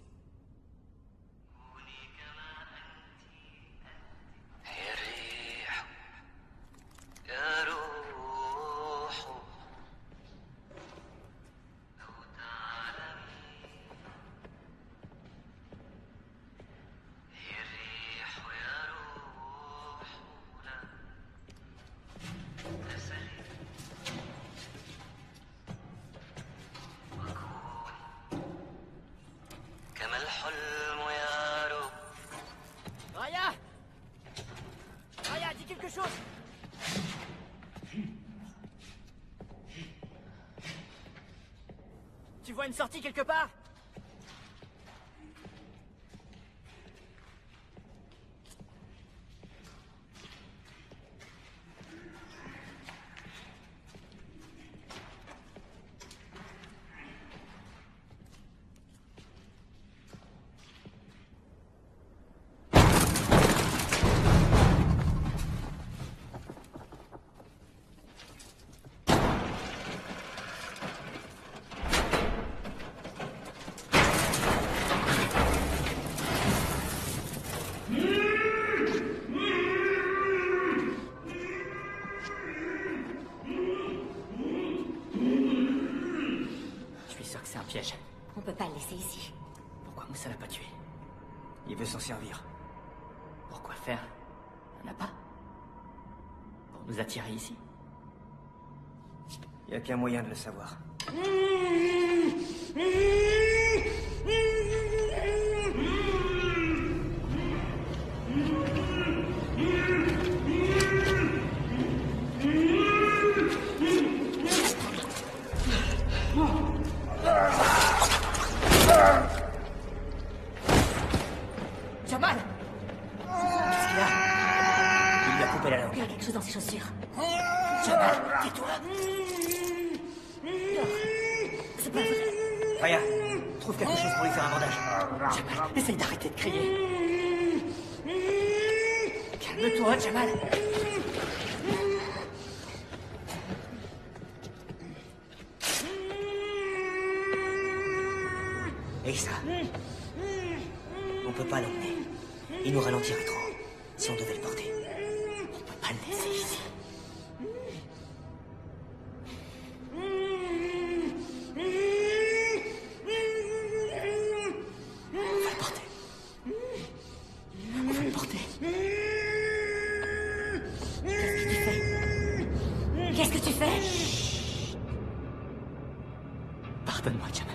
Speaker 1: Tu vois une sortie quelque part?
Speaker 7: On peut pas le laisser ici.
Speaker 1: Pourquoi Moussa l'a pas tué?
Speaker 11: Il veut s'en servir.
Speaker 1: Pourquoi faire? Un appât? Pour nous attirer ici?
Speaker 11: Il n'y a qu'un moyen de le savoir.
Speaker 7: Jamal!
Speaker 11: Qu'est-ce qu'il a? Il lui a coupé la langue.
Speaker 7: Il y a quelque chose dans ses chaussures.
Speaker 11: Jamal, tais-toi!
Speaker 7: C'est pas vrai.
Speaker 11: Raya, trouve quelque chose pour lui faire un bandage.
Speaker 1: Jamal, essaye d'arrêter de crier. Calme-toi, Jamal.
Speaker 11: Et ça? On peut pas l'emmener. Il nous ralentirait trop. Si on devait le porter.
Speaker 1: On peut pas le laisser ici. On va le porter. On va le porter.
Speaker 7: Qu'est-ce que tu fais? Qu'est-ce que tu fais?
Speaker 1: Pardonne-moi, Jamal.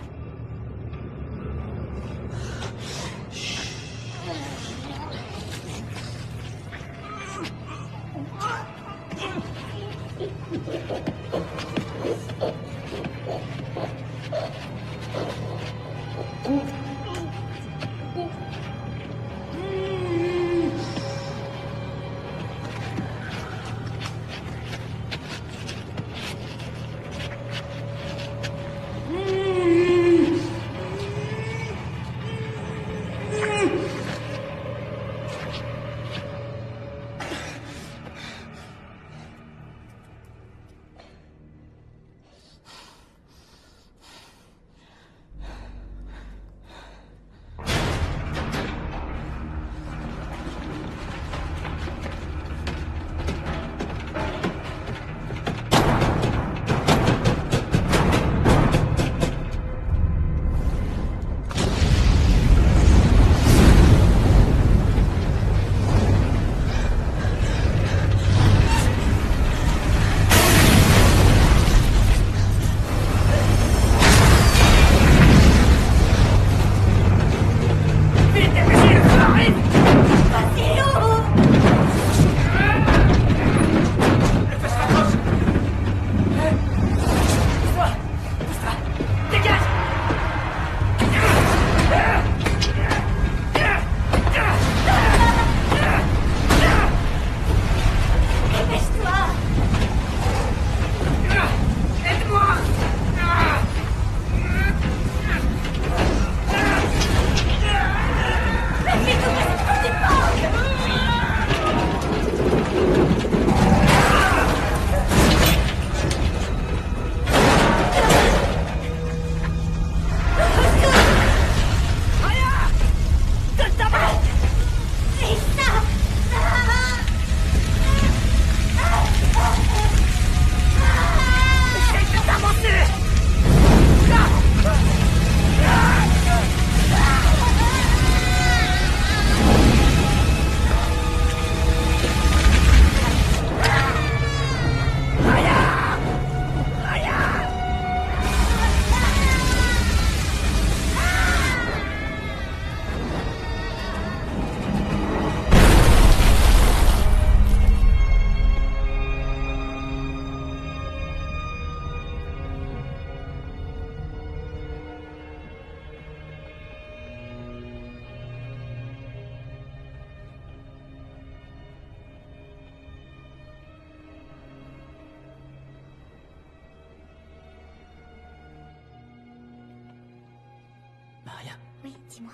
Speaker 5: Raya,
Speaker 9: Oui, dis-moi.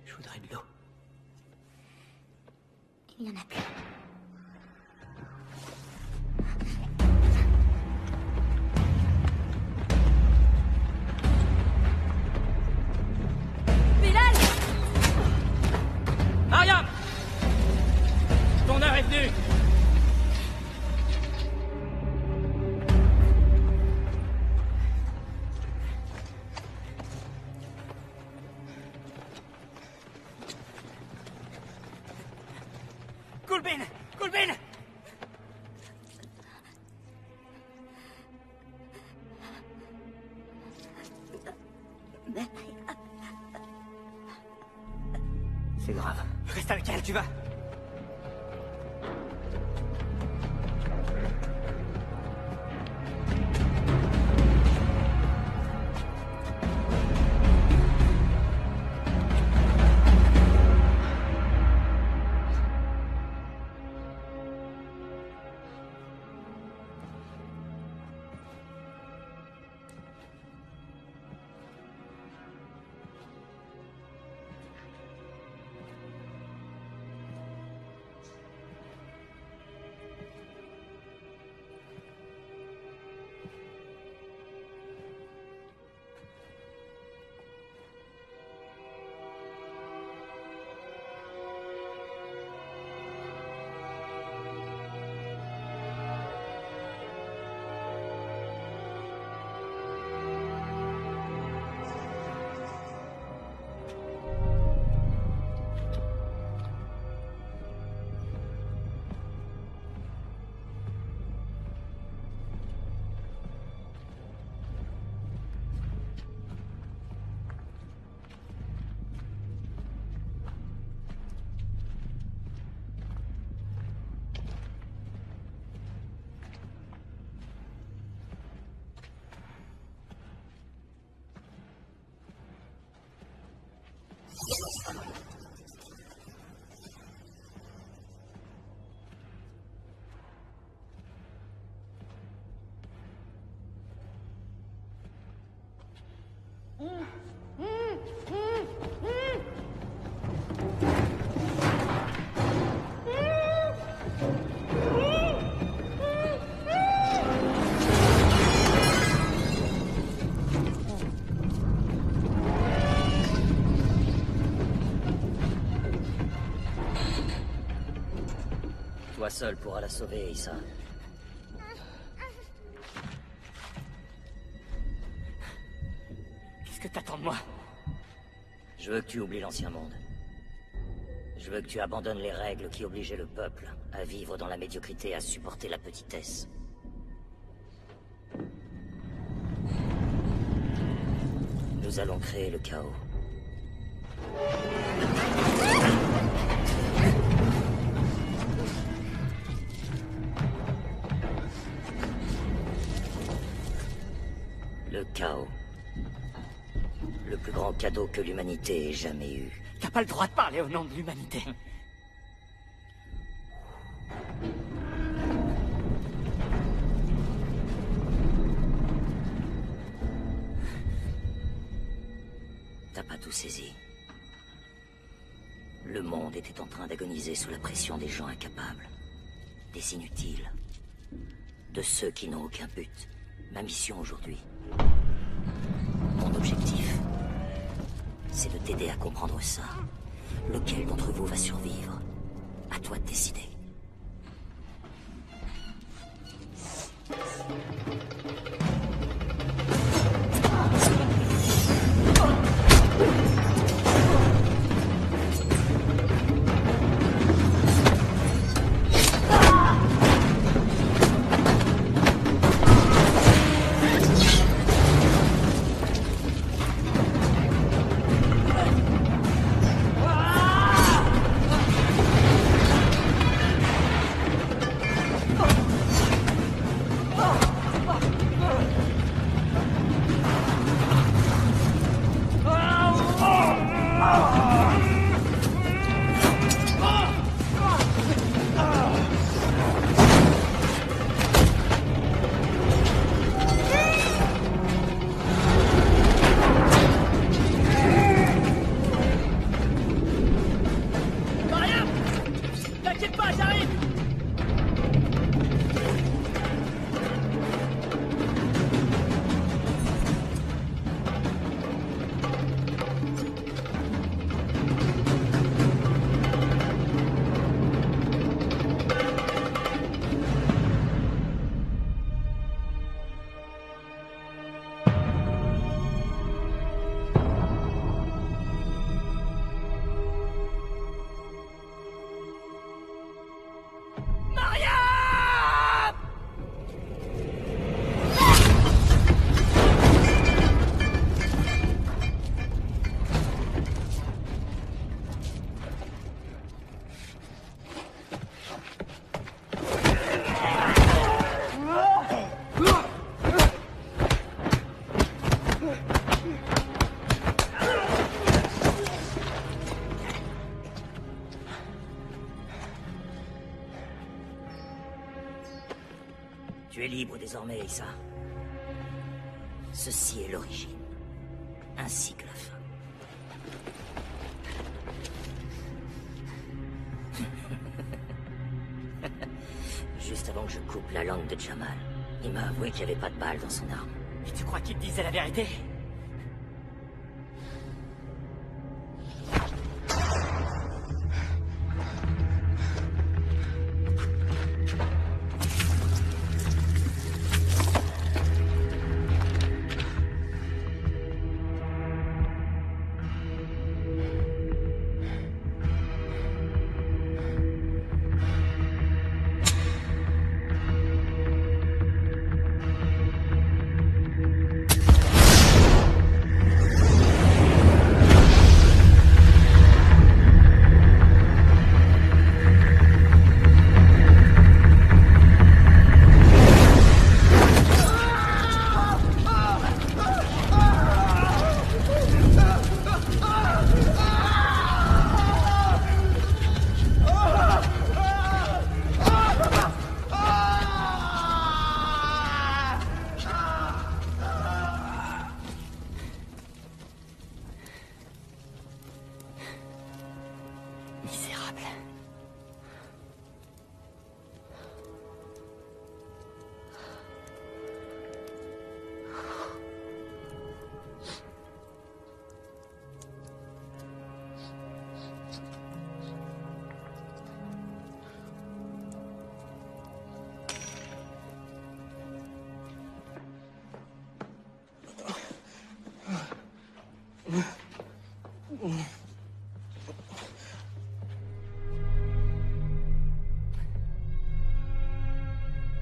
Speaker 5: je voudrais de l'eau.
Speaker 9: Il y en a plus.
Speaker 4: Bilal!
Speaker 5: Maria! Ton heure est venue! Gulbin! Gulbin!
Speaker 11: C'est grave.
Speaker 5: Reste avec elle, tu vas.
Speaker 2: Toi seul pourras la sauver, Issa.
Speaker 1: Qu'est-ce que t'attends de moi?
Speaker 2: Je veux que tu oublies l'ancien monde. Je veux que tu abandonnes les règles qui obligeaient le peuple à vivre dans la médiocrité, à supporter la petitesse. Nous allons créer le chaos. Le chaos. Le plus grand cadeau que l'humanité ait jamais eu.
Speaker 1: T'as pas le droit de parler au nom de l'humanité.
Speaker 2: T'as pas tout saisi. Le monde était en train d'agoniser sous la pression des gens incapables. Des inutiles. De ceux qui n'ont aucun but. Ma mission aujourd'hui. Mon objectif, c'est de t'aider à comprendre ça. Lequel d'entre vous va survivre? À toi de décider. Tu es libre désormais, Issa. Ceci est l'origine, ainsi que la fin. Juste avant que je coupe la langue de Jamal, il m'a avoué qu'il n'y avait pas de balles dans son arme.
Speaker 1: Et tu crois qu'il te disait la vérité?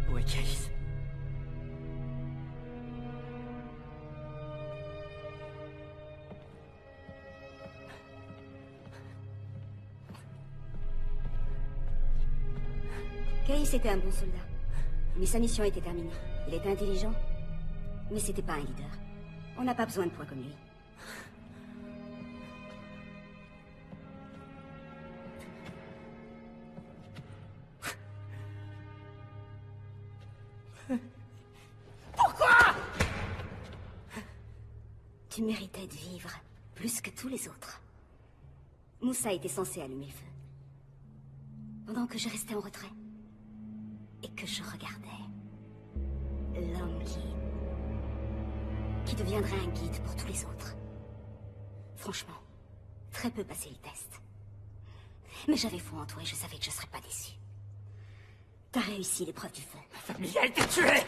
Speaker 1: Où est Calice?
Speaker 7: Calice était un bon soldat, mais sa mission était terminée. Il était intelligent, mais c'était pas un leader. On n'a pas besoin de points comme lui.
Speaker 1: Pourquoi?
Speaker 7: Tu méritais de vivre plus que tous les autres. Moussa était censé allumer le feu. Pendant que je restais en retrait. Et que je regardais. L'homme qui deviendrait un guide pour tous les autres. Franchement, très peu passé le test. Mais j'avais foi en toi et je savais que je serais pas déçu. T'as réussi l'épreuve du feu.
Speaker 1: Ma famille a été tuée!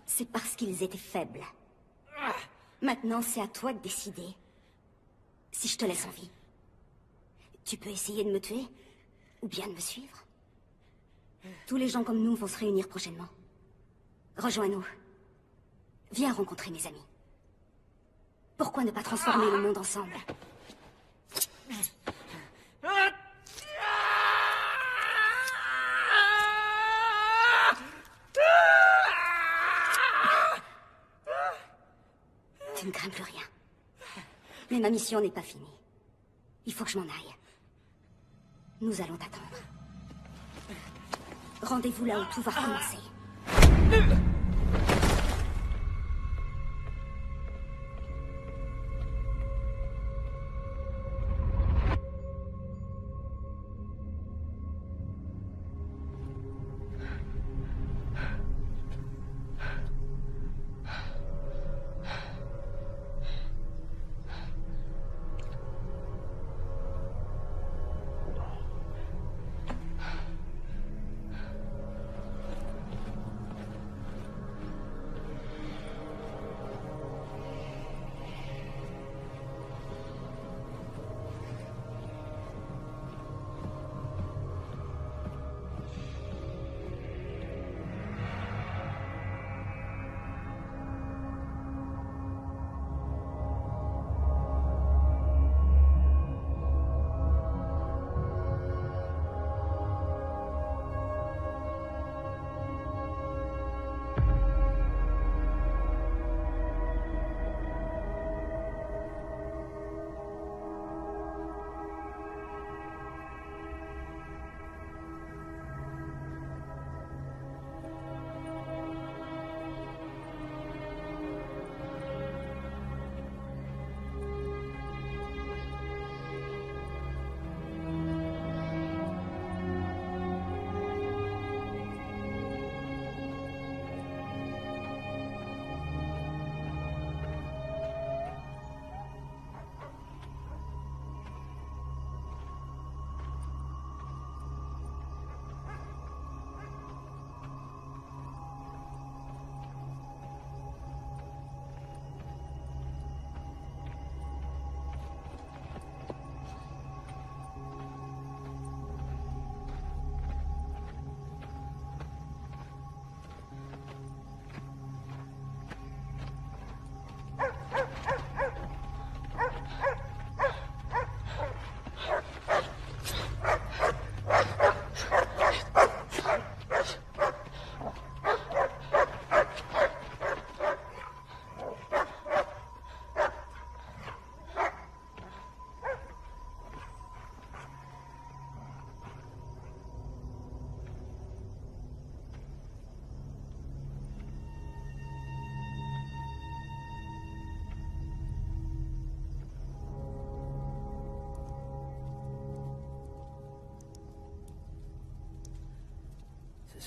Speaker 7: C'est parce qu'ils étaient faibles. Maintenant, c'est à toi de décider si je te laisse en vie. Tu peux essayer de me tuer, ou bien de me suivre. Tous les gens comme nous vont se réunir prochainement. Rejoins-nous. Viens rencontrer mes amis. Pourquoi ne pas transformer le monde ensemble? Tu ne crains plus rien. Mais ma mission n'est pas finie. Il faut que je m'en aille. Nous allons t'attendre. Rendez-vous là où tout va recommencer.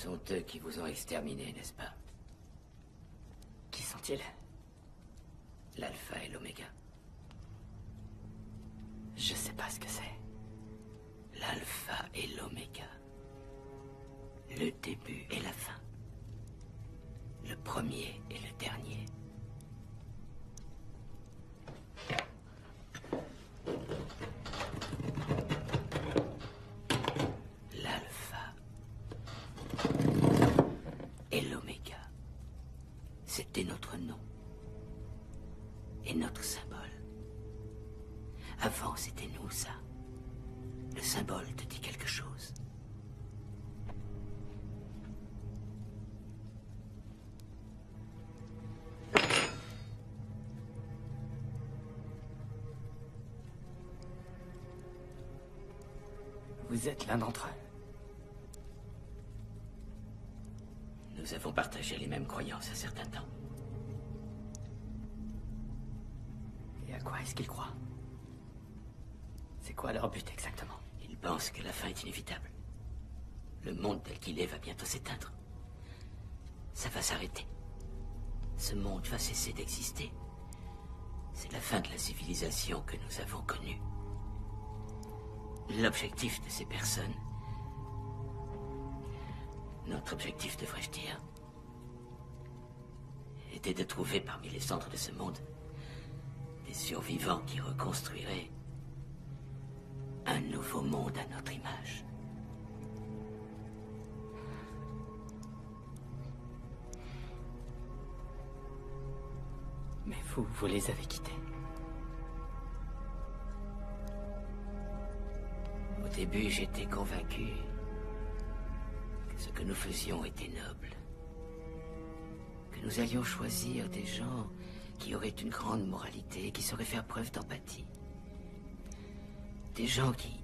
Speaker 10: sont eux qui vous ont exterminé, n'est-ce pas?
Speaker 1: Qui sont-ils?
Speaker 10: L'alpha et l'oméga.
Speaker 1: Je sais pas ce que c'est.
Speaker 10: L'alpha et l'oméga. Le début et la fin. Le premier et le dernier. L'alpha et l'oméga. C'était notre nom. Et notre symbole. Avant, c'était nous, ça. Le symbole te dit quelque chose.
Speaker 1: Vous êtes l'un d'entre eux.
Speaker 10: Nous avons partagé les mêmes croyances à certains temps.
Speaker 1: Et à quoi est-ce qu'ils croient? C'est quoi leur but exactement?
Speaker 10: Ils pensent que la fin est inévitable. Le monde tel qu'il est va bientôt s'éteindre. Ça va s'arrêter. Ce monde va cesser d'exister. C'est la fin de la civilisation que nous avons connue. L'objectif de ces personnes... Notre objectif, devrais-je dire, était de trouver parmi les centres de ce monde des survivants qui reconstruiraient un nouveau monde à notre image.
Speaker 1: Mais vous les avez quittés.
Speaker 10: Au début, j'étais convaincu que ce que nous faisions était noble. Que nous allions choisir des gens qui auraient une grande moralité, qui sauraient faire preuve d'empathie. Des gens qui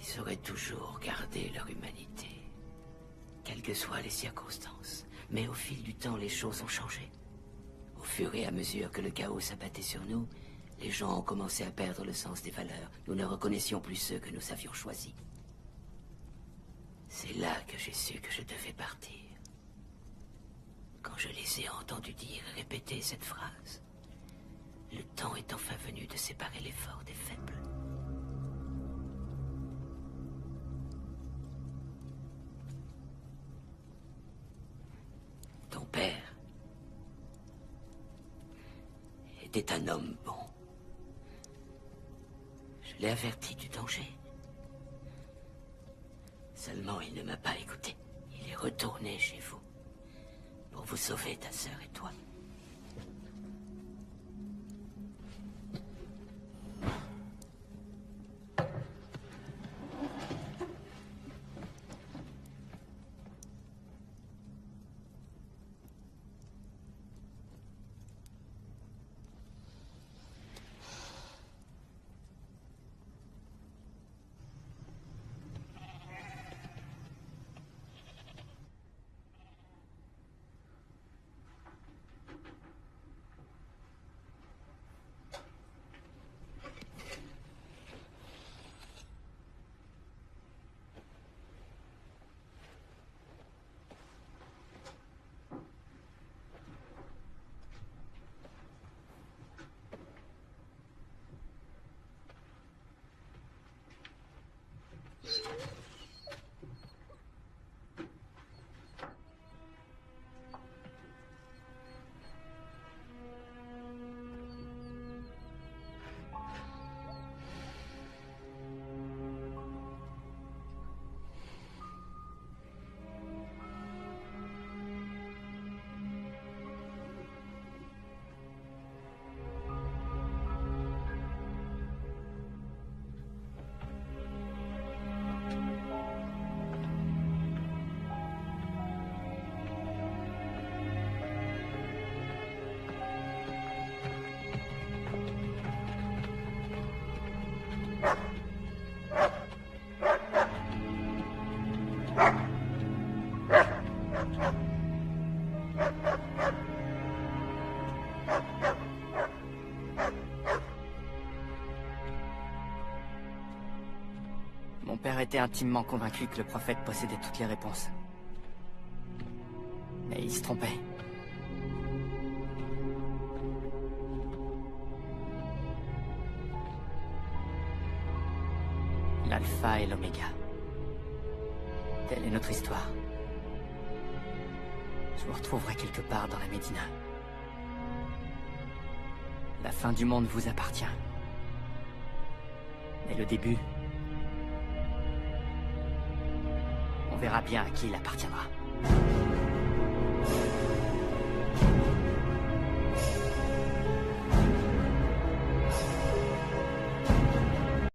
Speaker 10: sauraient toujours garder leur humanité, quelles que soient les circonstances. Mais au fil du temps, les choses ont changé. Au fur et à mesure que le chaos s'abattait sur nous, les gens ont commencé à perdre le sens des valeurs. Nous ne reconnaissions plus ceux que nous avions choisis. C'est là que j'ai su que je devais partir. Quand je les ai entendus dire et répéter cette phrase, le temps est enfin venu de séparer les forts des faibles. Ton père était un homme bon. Je l'ai averti du danger. Seulement, il ne m'a pas écouté. Il est retourné chez vous pour vous sauver, ta sœur et toi.
Speaker 1: Mon père était intimement convaincu que le prophète possédait toutes les réponses. Mais il se trompait. L'alpha et l'oméga. Telle est notre histoire. Je vous retrouverai quelque part dans la Médina. La fin du monde vous appartient. Mais le début... on verra bien à qui il appartiendra.